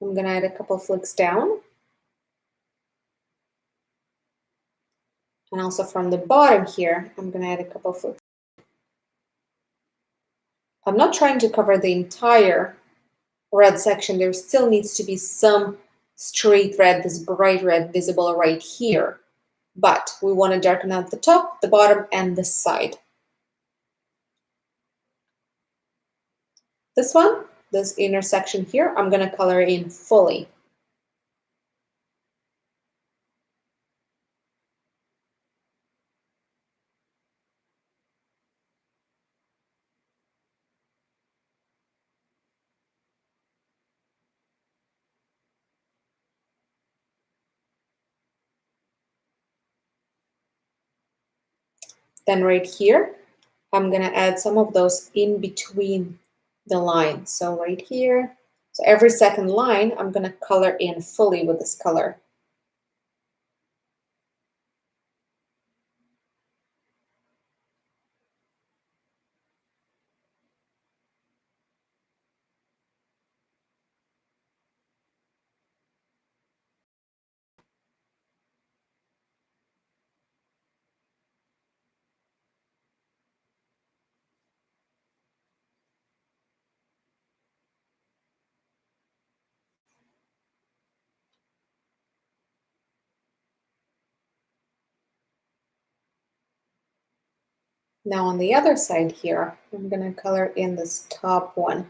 I'm going to add a couple flicks down. And also from the bottom here, I'm going to add a couple flicks. I'm not trying to cover the entire red section. There still needs to be some straight red, this bright red visible right here. But we want to darken out the top, the bottom, and the side. This one, this inner section here, I'm going to color in fully. Then right here, I'm going to add some of those in between the lines. So right here, so every second line, I'm going to color in fully with this color. Now on the other side here, I'm going to color in this top one.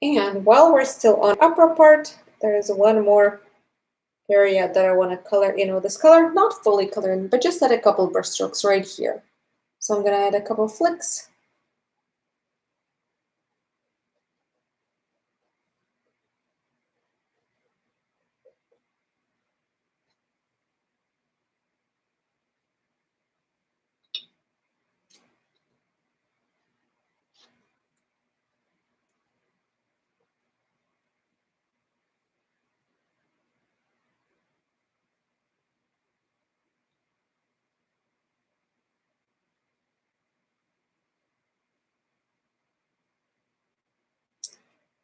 And while we're still on the upper part, there is one more area that I want to color in with this color. Not fully color in, but just add a couple brush strokes right here. So I'm going to add a couple flicks.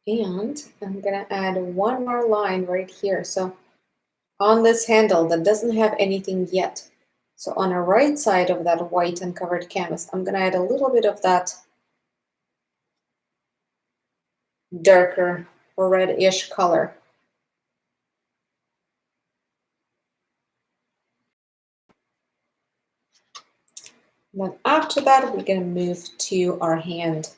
And I'm going to add one more line right here. So on this handle that doesn't have anything yet. So on the right side of that white uncovered canvas, I'm going to add a little bit of that darker or reddish color. And then after that, we're going to move to our hand.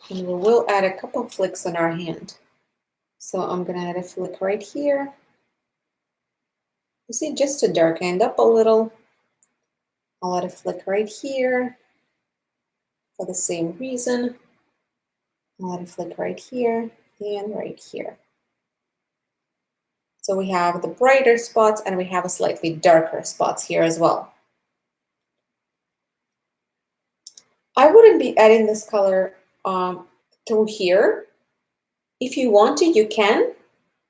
And we will add a couple flicks on our hand. So I'm going to add a flick right here. You see, just to darken it up a little. I'll add a flick right here for the same reason. I'll add a flick right here and right here. So we have the brighter spots and we have a slightly darker spots here as well. I wouldn't be adding this color through here. If you want to, you can,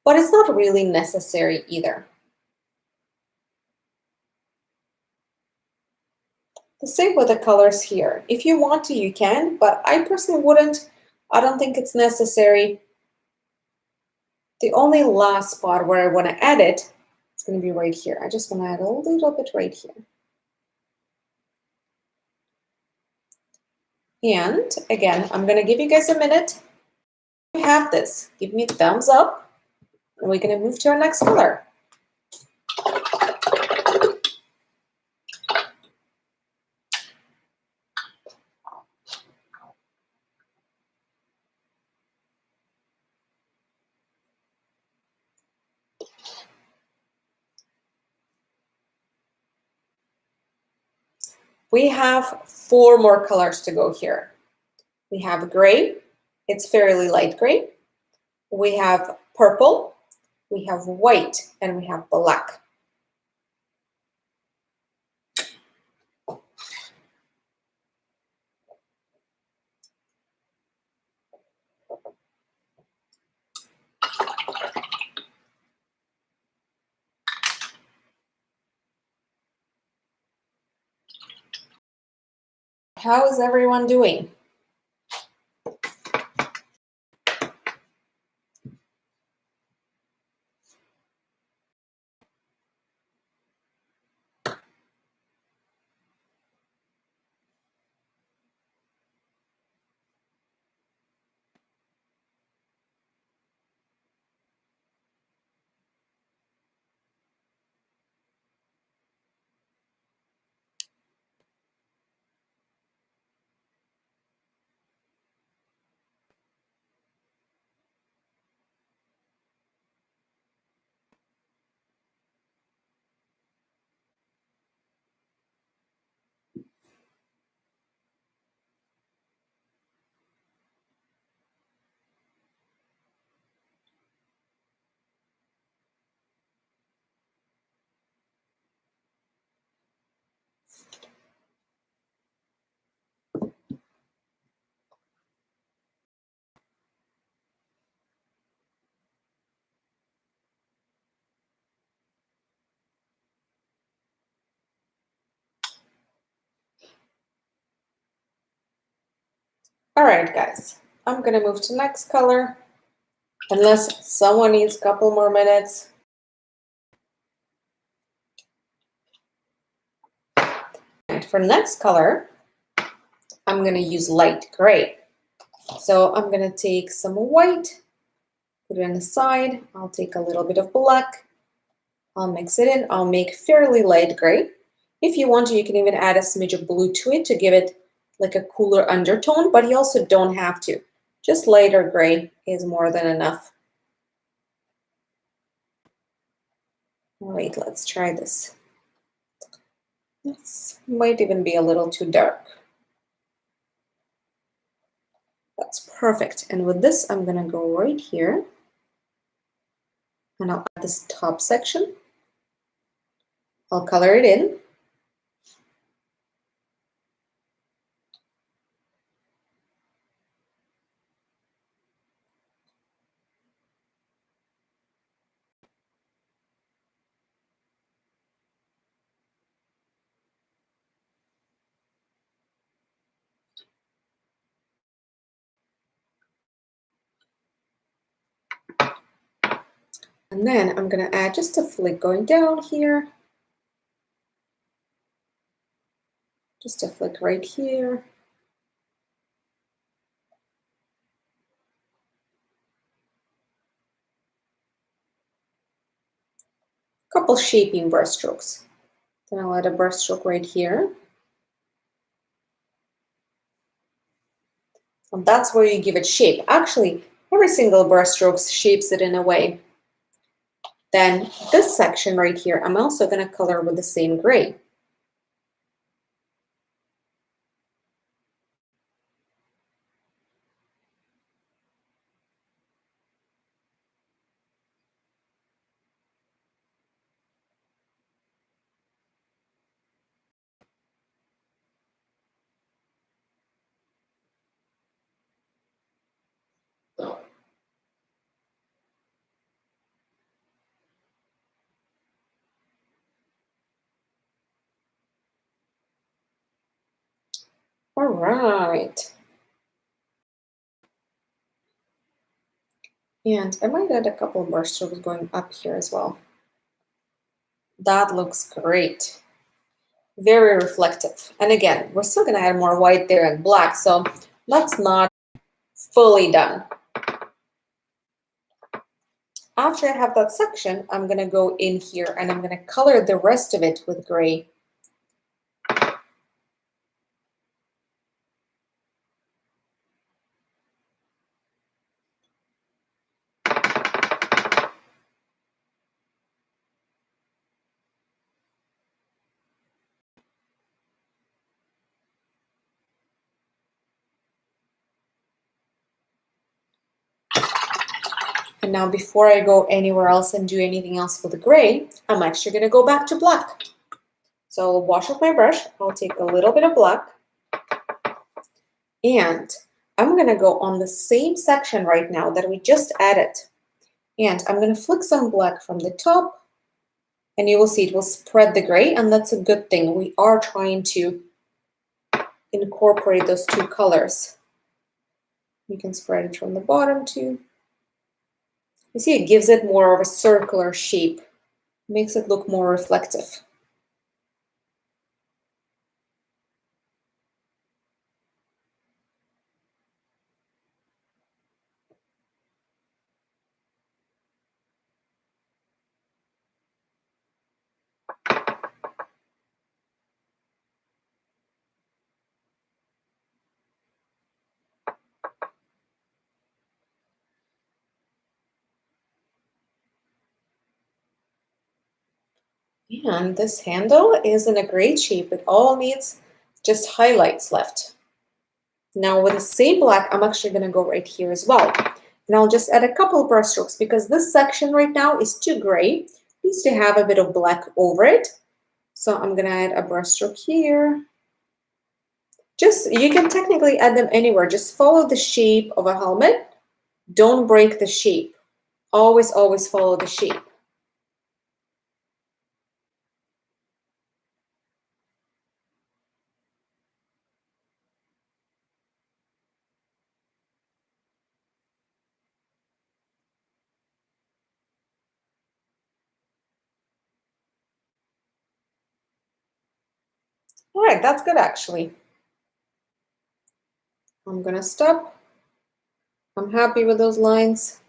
but it's not really necessary either. The same with the colors here. If you want to, you can, but I personally wouldn't. I don't think it's necessary. The only last spot where I want to add it is going to be right here. I just want to add a little bit right here. And again, I'm going to give you guys a minute. If you have this, give me a thumbs up, and we're going to move to our next color. We have 4 more colors to go here. We have gray. It's fairly light gray. We have purple. We have white, and we have black. How is everyone doing? All right, guys, I'm gonna move to next color, unless someone needs a couple more minutes. And for next color, I'm gonna use light gray. So I'm gonna take some white, put it on the side. I'll take a little bit of black. I'll mix it in. I'll make fairly light gray. If you want to, you can even add a smidge of blue to it to give it like a cooler undertone, but you also don't have to. Just lighter gray is more than enough. All right, let's try this. This might even be a little too dark. That's perfect. And with this, I'm gonna go right here and I'll add this top section. I'll color it in. And then I'm gonna add just a flick going down here. Just a flick right here. Couple shaping brush strokes. Then I'll add a brush stroke right here. And that's where you give it shape. Actually, every single brush stroke shapes it in a way. Then this section right here, I'm also gonna color with the same gray. All right. And I might add a couple brush strokes going up here as well. That looks great. Very reflective. And again, we're still gonna add more white there and black, so that's not fully done. After I have that section, I'm gonna go in here and I'm gonna color the rest of it with gray. And now before I go anywhere else and do anything else with the gray, I'm actually gonna go back to black. So I'll wash off my brush, I'll take a little bit of black, and I'm gonna go on the same section right now that we just added. And I'm gonna flick some black from the top, and you will see it will spread the gray, and that's a good thing. We are trying to incorporate those two colors. You can spread it from the bottom too. You see it gives it more of a circular shape, makes it look more reflective. And this handle is in a great shape. It all needs just highlights left. Now with the same black, I'm actually going to go right here as well. And I'll just add a couple brush strokes because this section right now is too gray. It needs to have a bit of black over it. So I'm going to add a brush stroke here. You can technically add them anywhere. Just follow the shape of a helmet. Don't break the shape. Always, always follow the shape. All right, that's good actually. I'm gonna stop. I'm happy with those lines.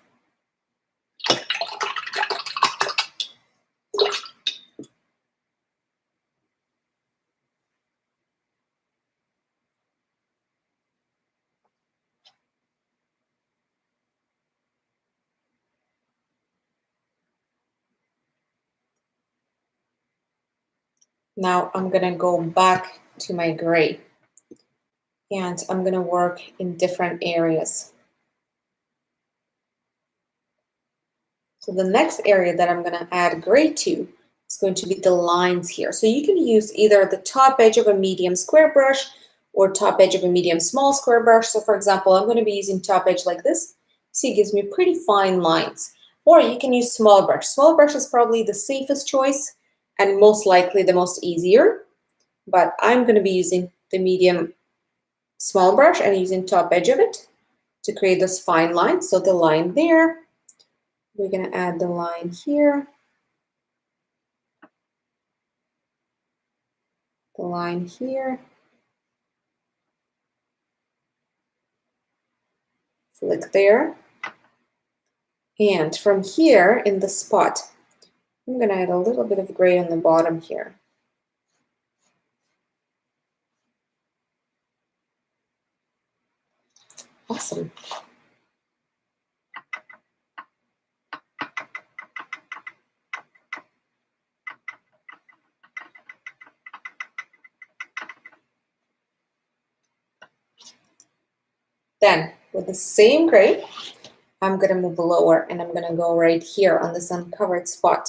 Now I'm gonna go back to my gray and I'm gonna work in different areas. So the next area that I'm gonna add gray to is going to be the lines here. So you can use either the top edge of a medium square brush or top edge of a medium small square brush. So for example, I'm gonna be using top edge like this. See, it gives me pretty fine lines. Or you can use small brush. Small brush is probably the safest choice and most likely the most easier. But I'm going to be using the medium small brush and using top edge of it to create this fine line. So the line there, we're going to add the line here, the line here, flick there. And from here in the spot, I'm going to add a little bit of gray on the bottom here. Awesome. Then with the same gray, I'm going to move lower and I'm going to go right here on this uncovered spot.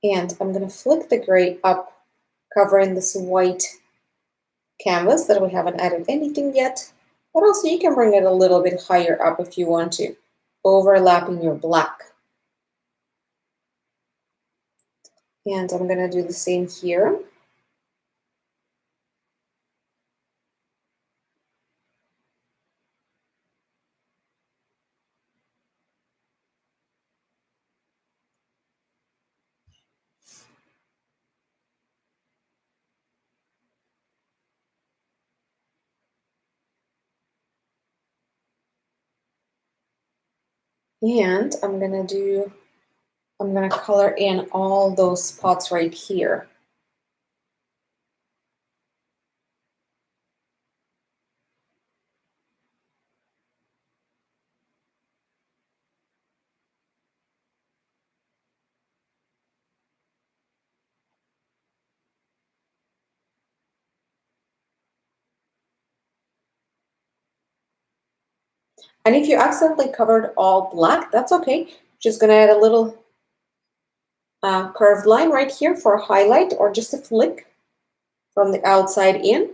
And I'm going to flick the gray up, covering this white canvas that we haven't added anything yet. But also you can bring it a little bit higher up if you want to, overlapping your black. And I'm going to do the same here. And I'm going to color in all those spots right here. And if you accidentally covered all black, that's okay. Just going to add a little curved line right here for a highlight or just a flick from the outside in.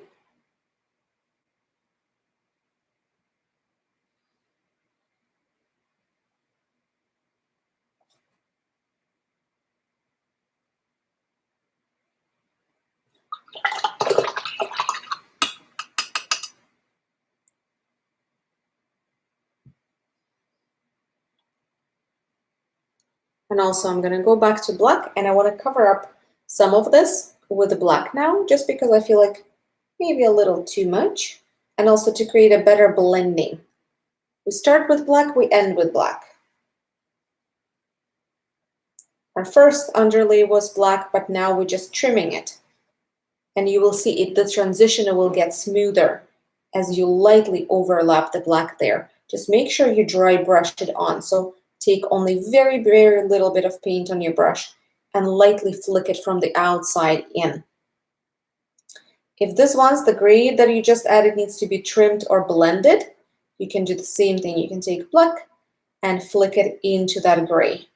And also I'm going to go back to black and I want to cover up some of this with the black now, just because I feel like maybe a little too much, and also to create a better blending. We start with black, we end with black. Our first underlay was black, but now we're just trimming it. And you will see it, the transition will get smoother as you lightly overlap the black there. Just make sure you dry brush it on. So take only very, very little bit of paint on your brush and lightly flick it from the outside in. If this one's the gray that you just added needs to be trimmed or blended, you can do the same thing. You can take black and flick it into that gray.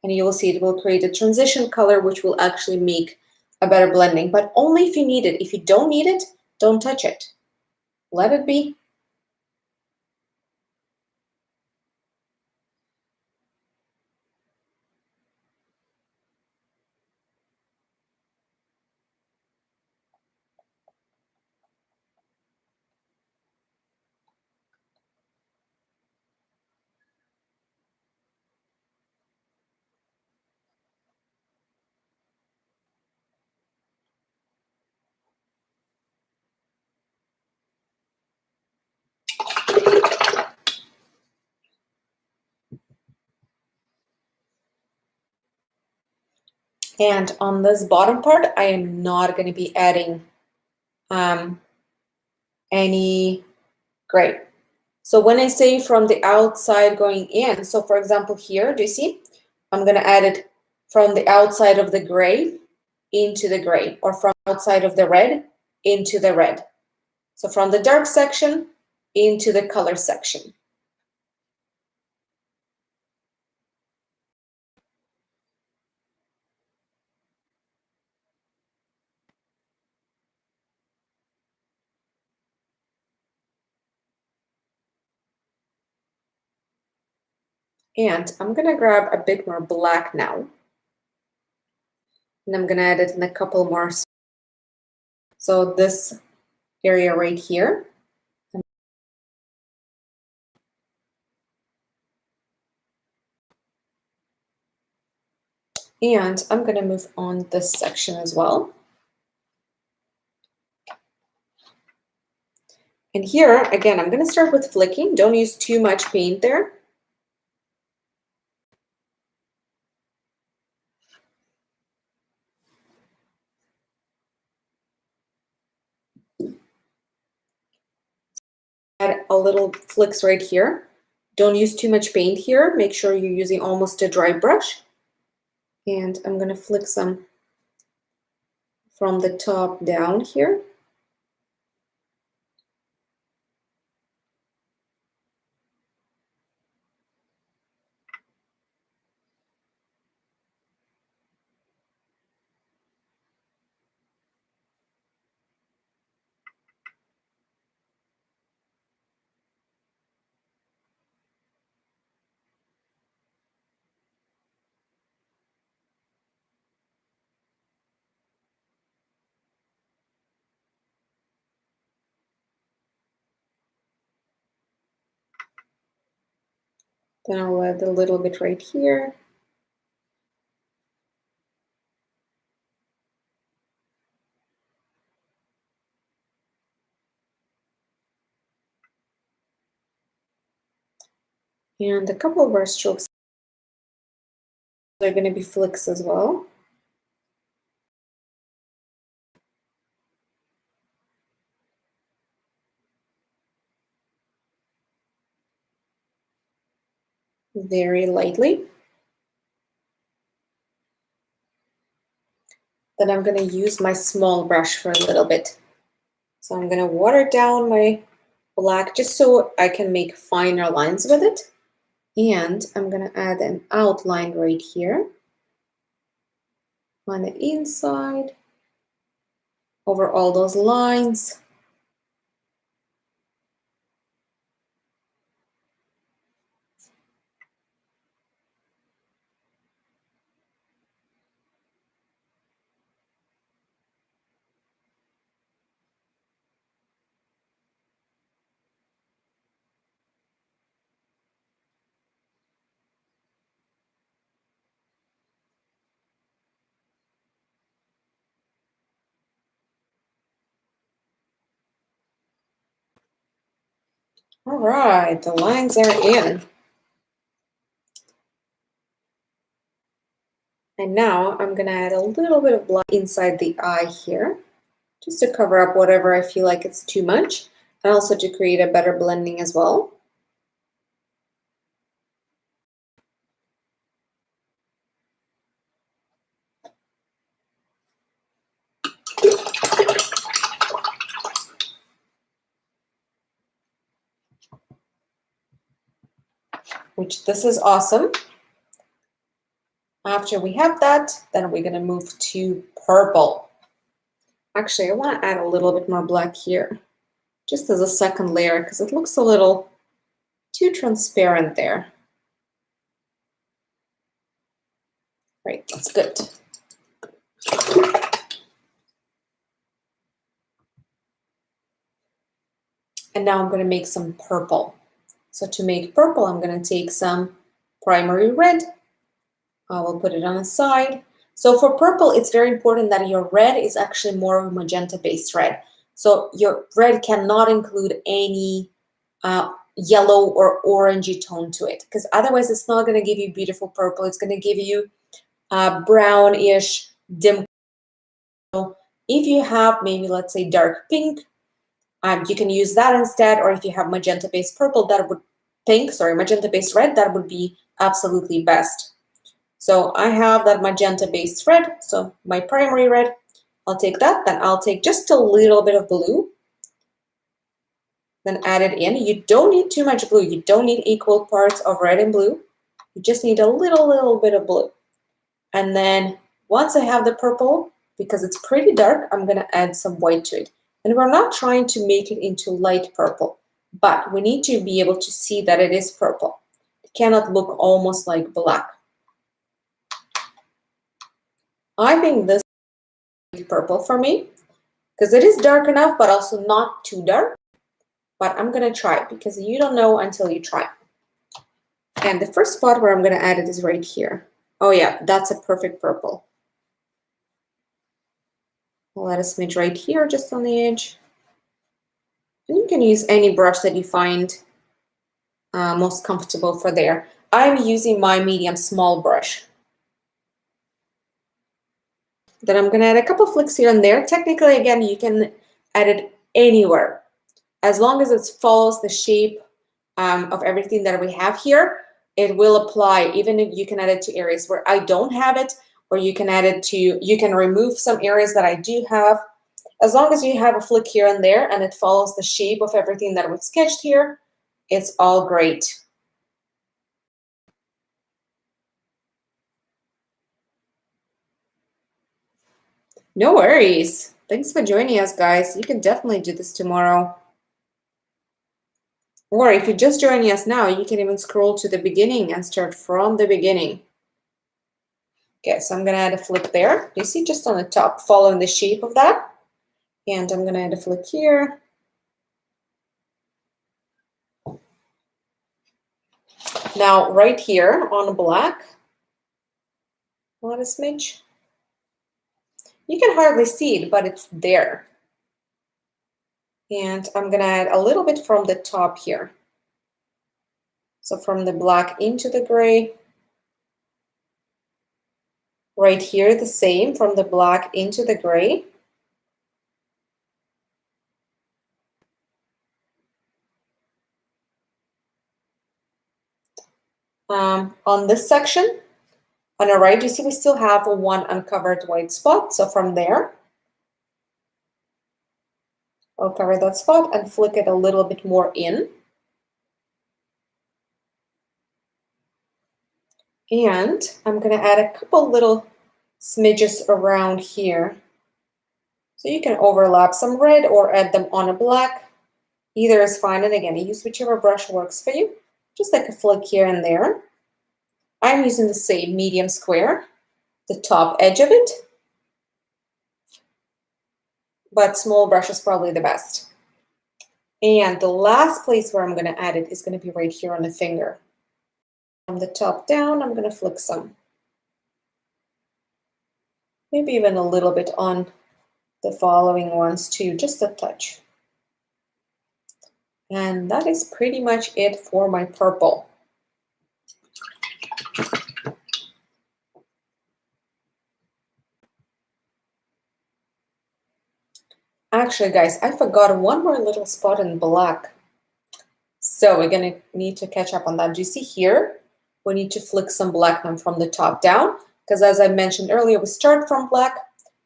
And you will see it will create a transition color, which will actually make a better blending, but only if you need it. If you don't need it, don't touch it. Let it be. And on this bottom part, I am not going to be adding any gray. So when I say from the outside going in, so for example here, do you see? I'm going to add it from the outside of the gray into the gray, or from outside of the red into the red. So from the dark section into the color section. And I'm gonna grab a bit more black now. And I'm gonna add it in a couple more. So this area right here. And I'm gonna move on this section as well. And here, again, I'm gonna start with flicking. Don't use too much paint there. Add a little flicks right here. Don't use too much paint here. Make sure you're using almost a dry brush. And I'm gonna flick some from the top down here. Then I'll add a little bit right here. And a couple of our strokes are going to be flicks as well. Very lightly. Then I'm going to use my small brush for a little bit. So I'm going to water down my black just so I can make finer lines with it. And I'm going to add an outline right here on the inside over all those lines. All right, the lines are in. And now I'm going to add a little bit of black inside the eye here, just to cover up whatever I feel like it's too much, and also to create a better blending as well. Which this is awesome. After we have that, then we're going to move to purple. Actually, I want to add a little bit more black here, just as a second layer, because it looks a little too transparent there. Right, that's good. And now I'm going to make some purple. So to make purple, I'm going to take some primary red. I will put it on the side. So for purple, it's very important that your red is actually more of a magenta-based red. So your red cannot include any yellow or orangey tone to it, because otherwise it's not going to give you beautiful purple. It's going to give you brownish, dim. If you have maybe, let's say, dark pink, you can use that instead. Or if you have magenta-based purple, magenta-based red, that would be absolutely best. So I have that magenta based red, so my primary red, I'll take that, then I'll take just a little bit of blue, then add it in. You don't need too much blue. You don't need equal parts of red and blue. You just need a little bit of blue. And then once I have the purple, because it's pretty dark, I'm gonna add some white to it. And we're not trying to make it into light purple, but we need to be able to see that it is purple. It cannot look almost like black. I think this is purple for me, because it is dark enough, but also not too dark. But I'm gonna try it because you don't know until you try. And the first spot where I'm gonna add it is right here. Oh yeah, that's a perfect purple. I'll add a smidge right here, just on the edge. And you can use any brush that you find most comfortable for there. I'm using my medium small brush. Then I'm gonna add a couple flicks here and there. Technically, again, you can add it anywhere, as long as it follows the shape of everything that we have here. It will apply, even if you can add it to areas where I don't have it, or you can add it to, you can remove some areas that I do have. As long as you have a flick here and there and it follows the shape of everything that we've sketched here, it's all great. No worries. Thanks for joining us, guys. You can definitely do this tomorrow. Or if you're just joining us now, you can even scroll to the beginning and start from the beginning. Okay, so I'm gonna add a flick there. You see, just on the top, following the shape of that. And I'm gonna add a flick here. Now, right here on black, what a smidge. You can hardly see it, but it's there. And I'm gonna add a little bit from the top here. So from the black into the gray. Right here, the same, from the black into the gray. On this section, on the right, you see we still have one uncovered white spot. So from there, I'll cover that spot and flick it a little bit more in. And I'm gonna add a couple little smidges around here. So you can overlap some red or add them on a black. Either is fine. And again, use whichever brush works for you. Just like a flick here and there. I'm using the same medium square, the top edge of it. But small brush is probably the best. And the last place where I'm going to add it is going to be right here on the finger. From the top down, I'm going to flick some. Maybe even a little bit on the following ones too, just a touch. And that is pretty much it for my purple. Actually, guys, I forgot one more little spot in black. So we're going to need to catch up on that. Do you see here? We need to flick some black now from the top down, because as I mentioned earlier, we start from black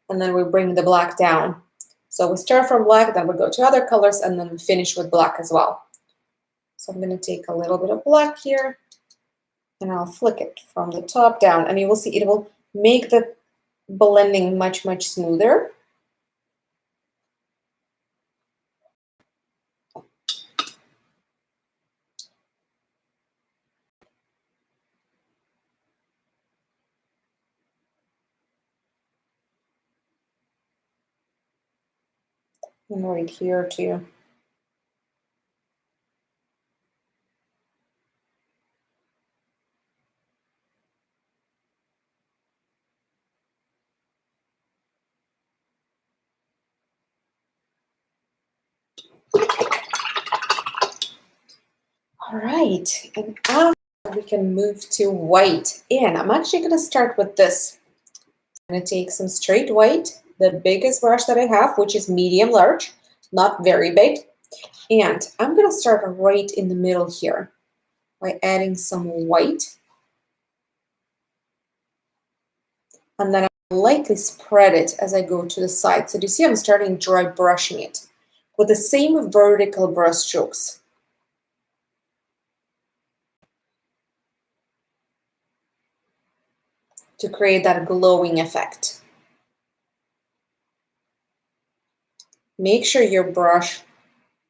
and then we bring the black down. So we start from black, then we go to other colors, and then we finish with black as well. So I'm going to take a little bit of black here and I'll flick it from the top down, and you will see it will make the blending much smoother. And right here too. All right, and after we can move to white. And I'm actually going to start with this. I'm going to take some straight white, the biggest brush that I have, which is medium large, not very big. And I'm going to start right in the middle here by adding some white. And then I lightly spread it as I go to the side. So do you see I'm starting dry brushing it with the same vertical brush strokes. To create that glowing effect. Make sure your brush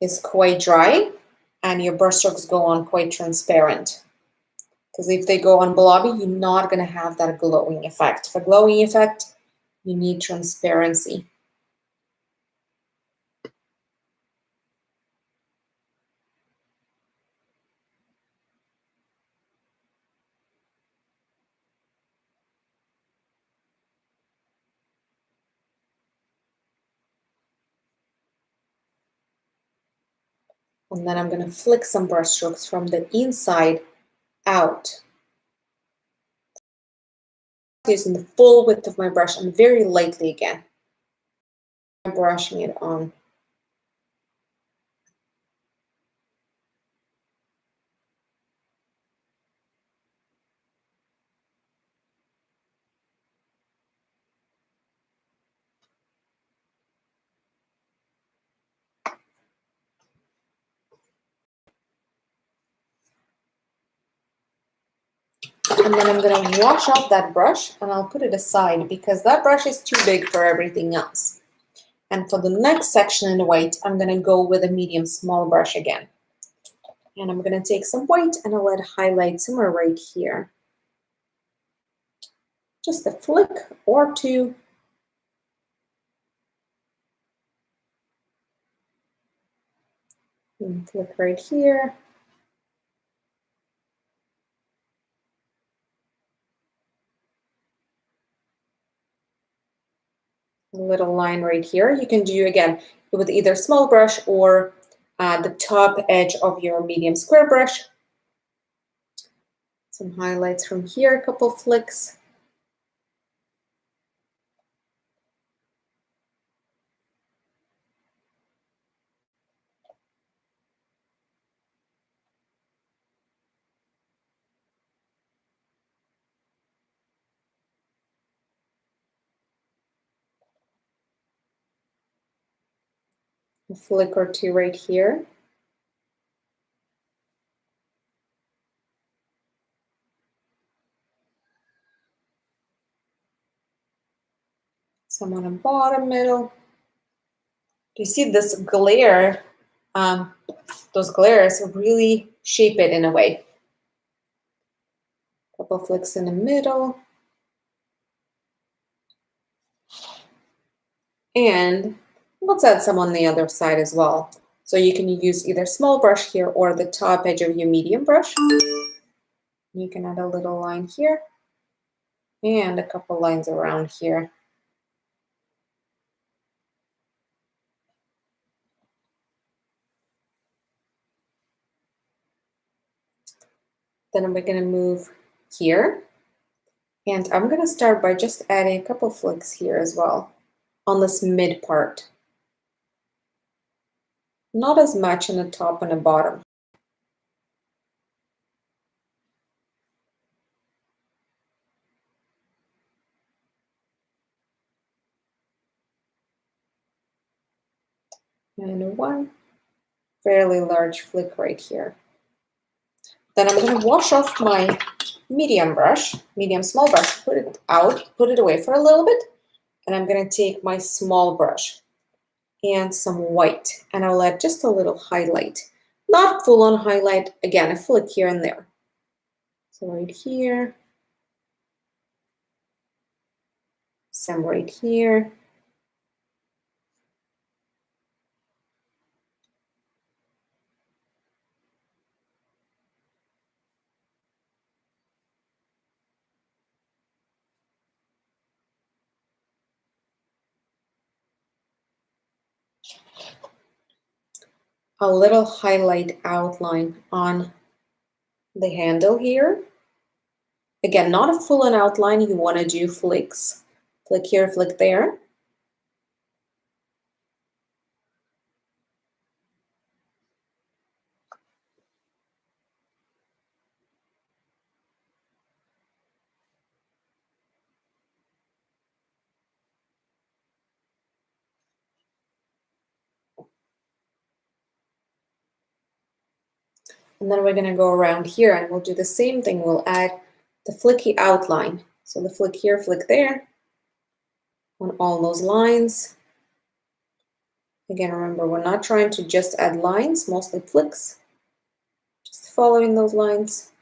is quite dry and your brush strokes go on quite transparent. Because if they go on blobby, you're not going to have that glowing effect. For glowing effect, you need transparency. And then I'm going to flick some brush strokes from the inside out. Using the full width of my brush and very lightly again. I'm brushing it on. And then I'm going to wash out that brush and I'll put it aside because that brush is too big for everything else. And for the next section in the white, I'm going to go with a medium small brush again. And I'm going to take some white and I'll highlight somewhere right here. Just a flick or two. And flick right here. A little line right here. You can do again with either small brush or the top edge of your medium square brush. Some highlights from here, a couple flicks. A flick or two right here. Some on the bottom middle. Do you see this glare? Those glares really shape it in a way. Couple flicks in the middle. And let's add some on the other side as well. So you can use either small brush here or the top edge of your medium brush. You can add a little line here and a couple lines around here. Then we're going to move here. And I'm going to start by just adding a couple flicks here as well on this mid part. Not as much on the top and the bottom. And one fairly large flick right here. Then I'm going to wash off my medium small brush, put it out, put it away for a little bit. And I'm going to take my small brush and some white, and I'll add just a little highlight. Not full on highlight, again, a flick here and there. So right here, some right here. A little highlight outline on the handle here. Again, not a full on outline, you want to do flicks. Flick here, flick there. And then we're going to go around here and we'll do the same thing. We'll add the flicky outline. So the flick here, flick there on all those lines. Again, remember, we're not trying to just add lines, mostly flicks. Just following those lines.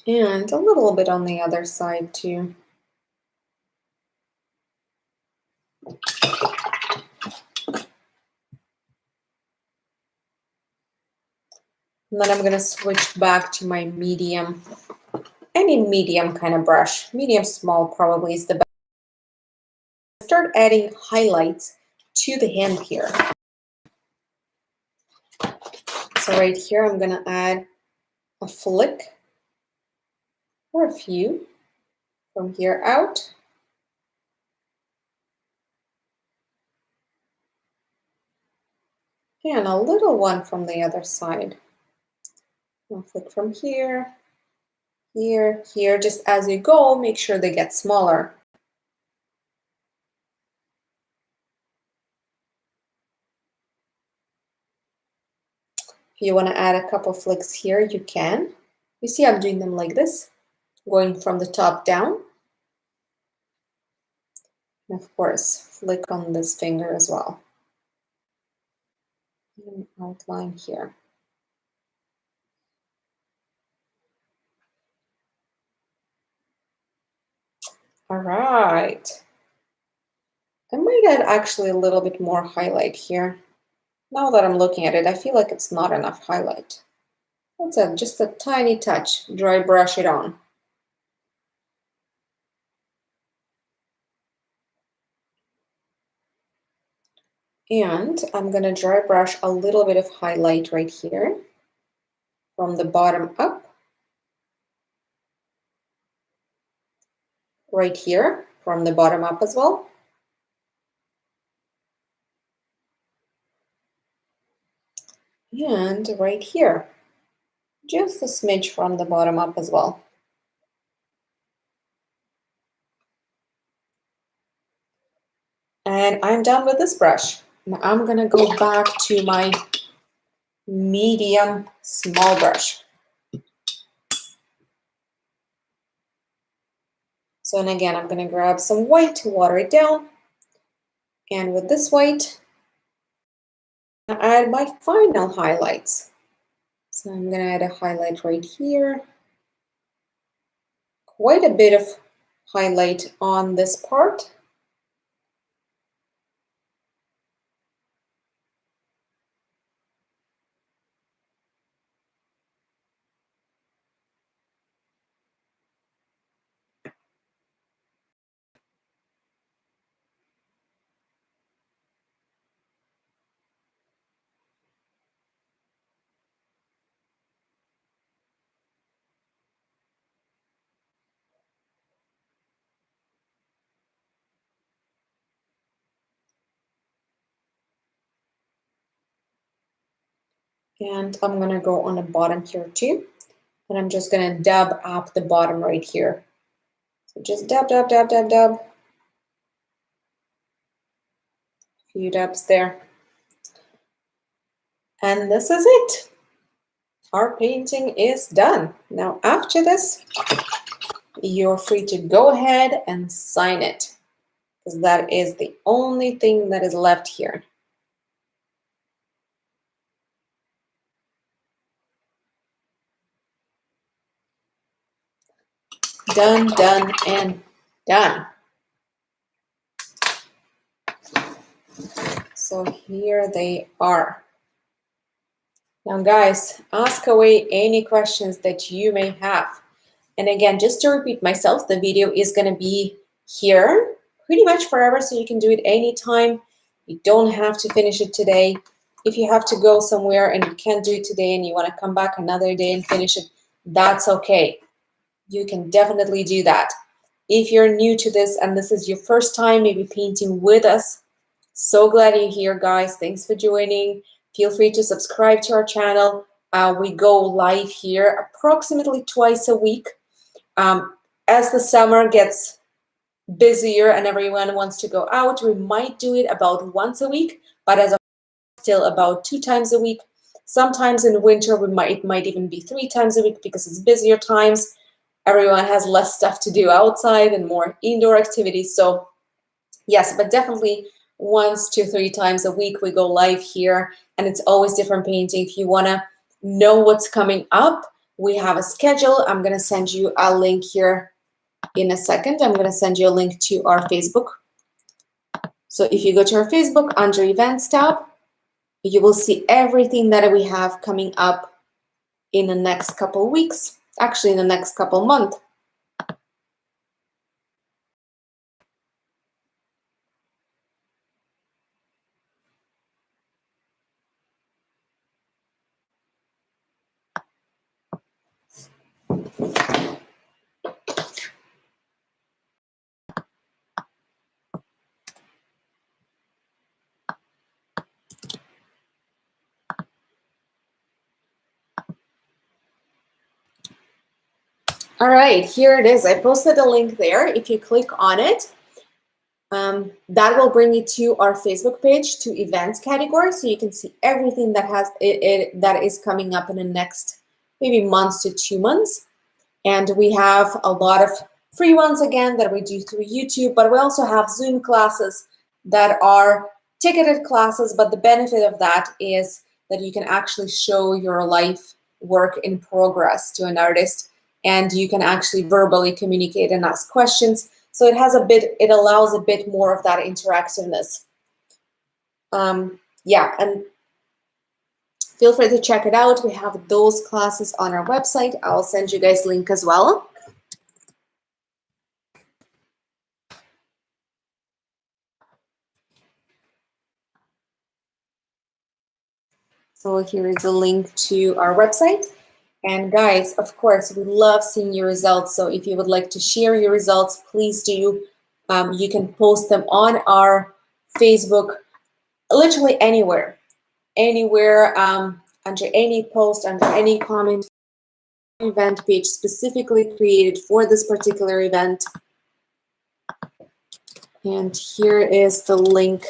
And a little bit on the other side too. And then I'm going to switch back to my medium, any medium kind of brush. Medium small probably is the best. Start adding highlights to the hand here. So right here, I'm going to add a flick or a few from here out. And a little one from the other side. I'll flick from here, here, here. Just as you go, make sure they get smaller. If you want to add a couple flicks here, you can. You see I'm doing them like this, going from the top down. And of course, flick on this finger as well. And outline here. All right. I might add actually a little bit more highlight here. Now that I'm looking at it, I feel like it's not enough highlight. Let's add just a tiny touch, dry brush it on. And I'm going to dry brush a little bit of highlight right here from the bottom up. Right here from the bottom up as well. And right here, just a smidge from the bottom up as well. And I'm done with this brush. Now I'm going to go back to my medium small brush. So, and again, I'm going to grab some white to water it down. And with this white, I add my final highlights. So I'm going to add a highlight right here. Quite a bit of highlight on this part. And I'm going to go on the bottom here too. And I'm just going to dab up the bottom right here. So just dab, dab, dab, dab, dab. A few dabs there. And this is it. Our painting is done. Now after this, you're free to go ahead and sign it, because that is the only thing that is left here. Done, done, and done. So here they are. Now, guys, ask away any questions that you may have. And again, just to repeat myself, the video is going to be here pretty much forever, so you can do it anytime. You don't have to finish it today. If you have to go somewhere and you can't do it today and you want to come back another day and finish it, that's okay. You can definitely do that. If you're new to this and this is your first time maybe painting with us, so glad you're here, guys. Thanks for joining. Feel free to subscribe to our channel. We go live here approximately twice a week. As the summer gets busier and everyone wants to go out, we might do it about once a week, but as of still about 2 times a week. Sometimes in winter it might even be 3 times a week because it's busier times. Everyone has less stuff to do outside and more indoor activities. So yes, but definitely 1 to 3 times a week we go live here, and it's always different painting. If you want to know what's coming up, we have a schedule. I'm going to send you a link here in a second. I'm going to send you a link to our Facebook. So if you go to our Facebook under Events tab, you will see everything that we have coming up in the next couple weeks, actually in the next couple months. All right, here it is. I posted a link there. If you click on it, that will bring you to our Facebook page, to events category, so you can see everything that that is coming up in the next maybe months to 2 months. And we have a lot of free ones again that we do through YouTube, but we also have Zoom classes that are ticketed classes. But the benefit of that is that you can actually show your life work in progress to an artist, and you can actually verbally communicate and ask questions. So it allows a bit more of that interactiveness. Yeah, and feel free to check it out. We have those classes on our website. I'll send you guys a link as well. So here is a link to our website. And guys, of course, we love seeing your results. So if you would like to share your results, please do. You can post them on our Facebook, literally anywhere, under any post, under any comment, event page specifically created for this particular event. And here is the link.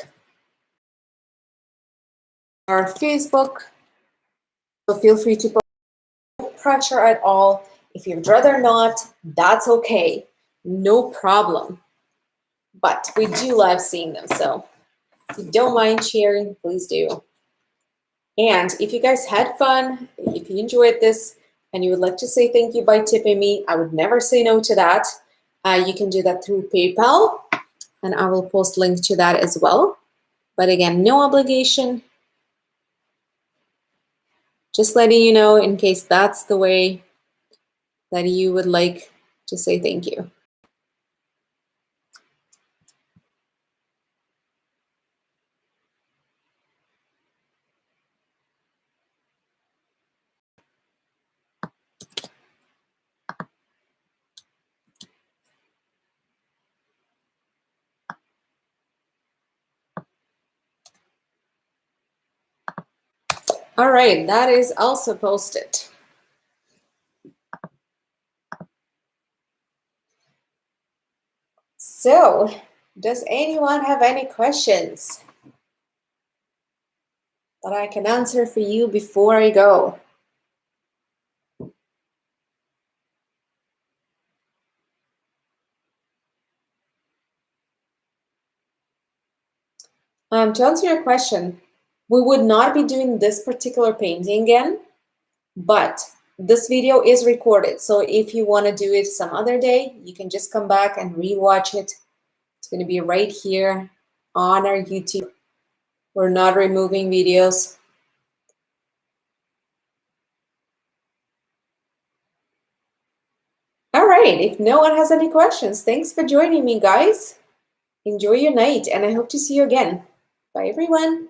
Our Facebook. So feel free to post. No pressure at all. If you'd rather not, that's okay. No problem. But we do love seeing them. So if you don't mind sharing, please do. And if you guys had fun, if you enjoyed this, and you would like to say thank you by tipping me, I would never say no to that. You can do that through PayPal, and I will post link to that as well. But again, no obligation. Just letting you know in case that's the way that you would like to say thank you. All right, that is also posted. So, does anyone have any questions that I can answer for you before I go? To answer your question, we would not be doing this particular painting again, but this video is recorded. So if you want to do it some other day, you can just come back and rewatch it. It's going to be right here on our YouTube. We're not removing videos. All right, if no one has any questions, thanks for joining me, guys. Enjoy your night, and I hope to see you again. Bye, everyone.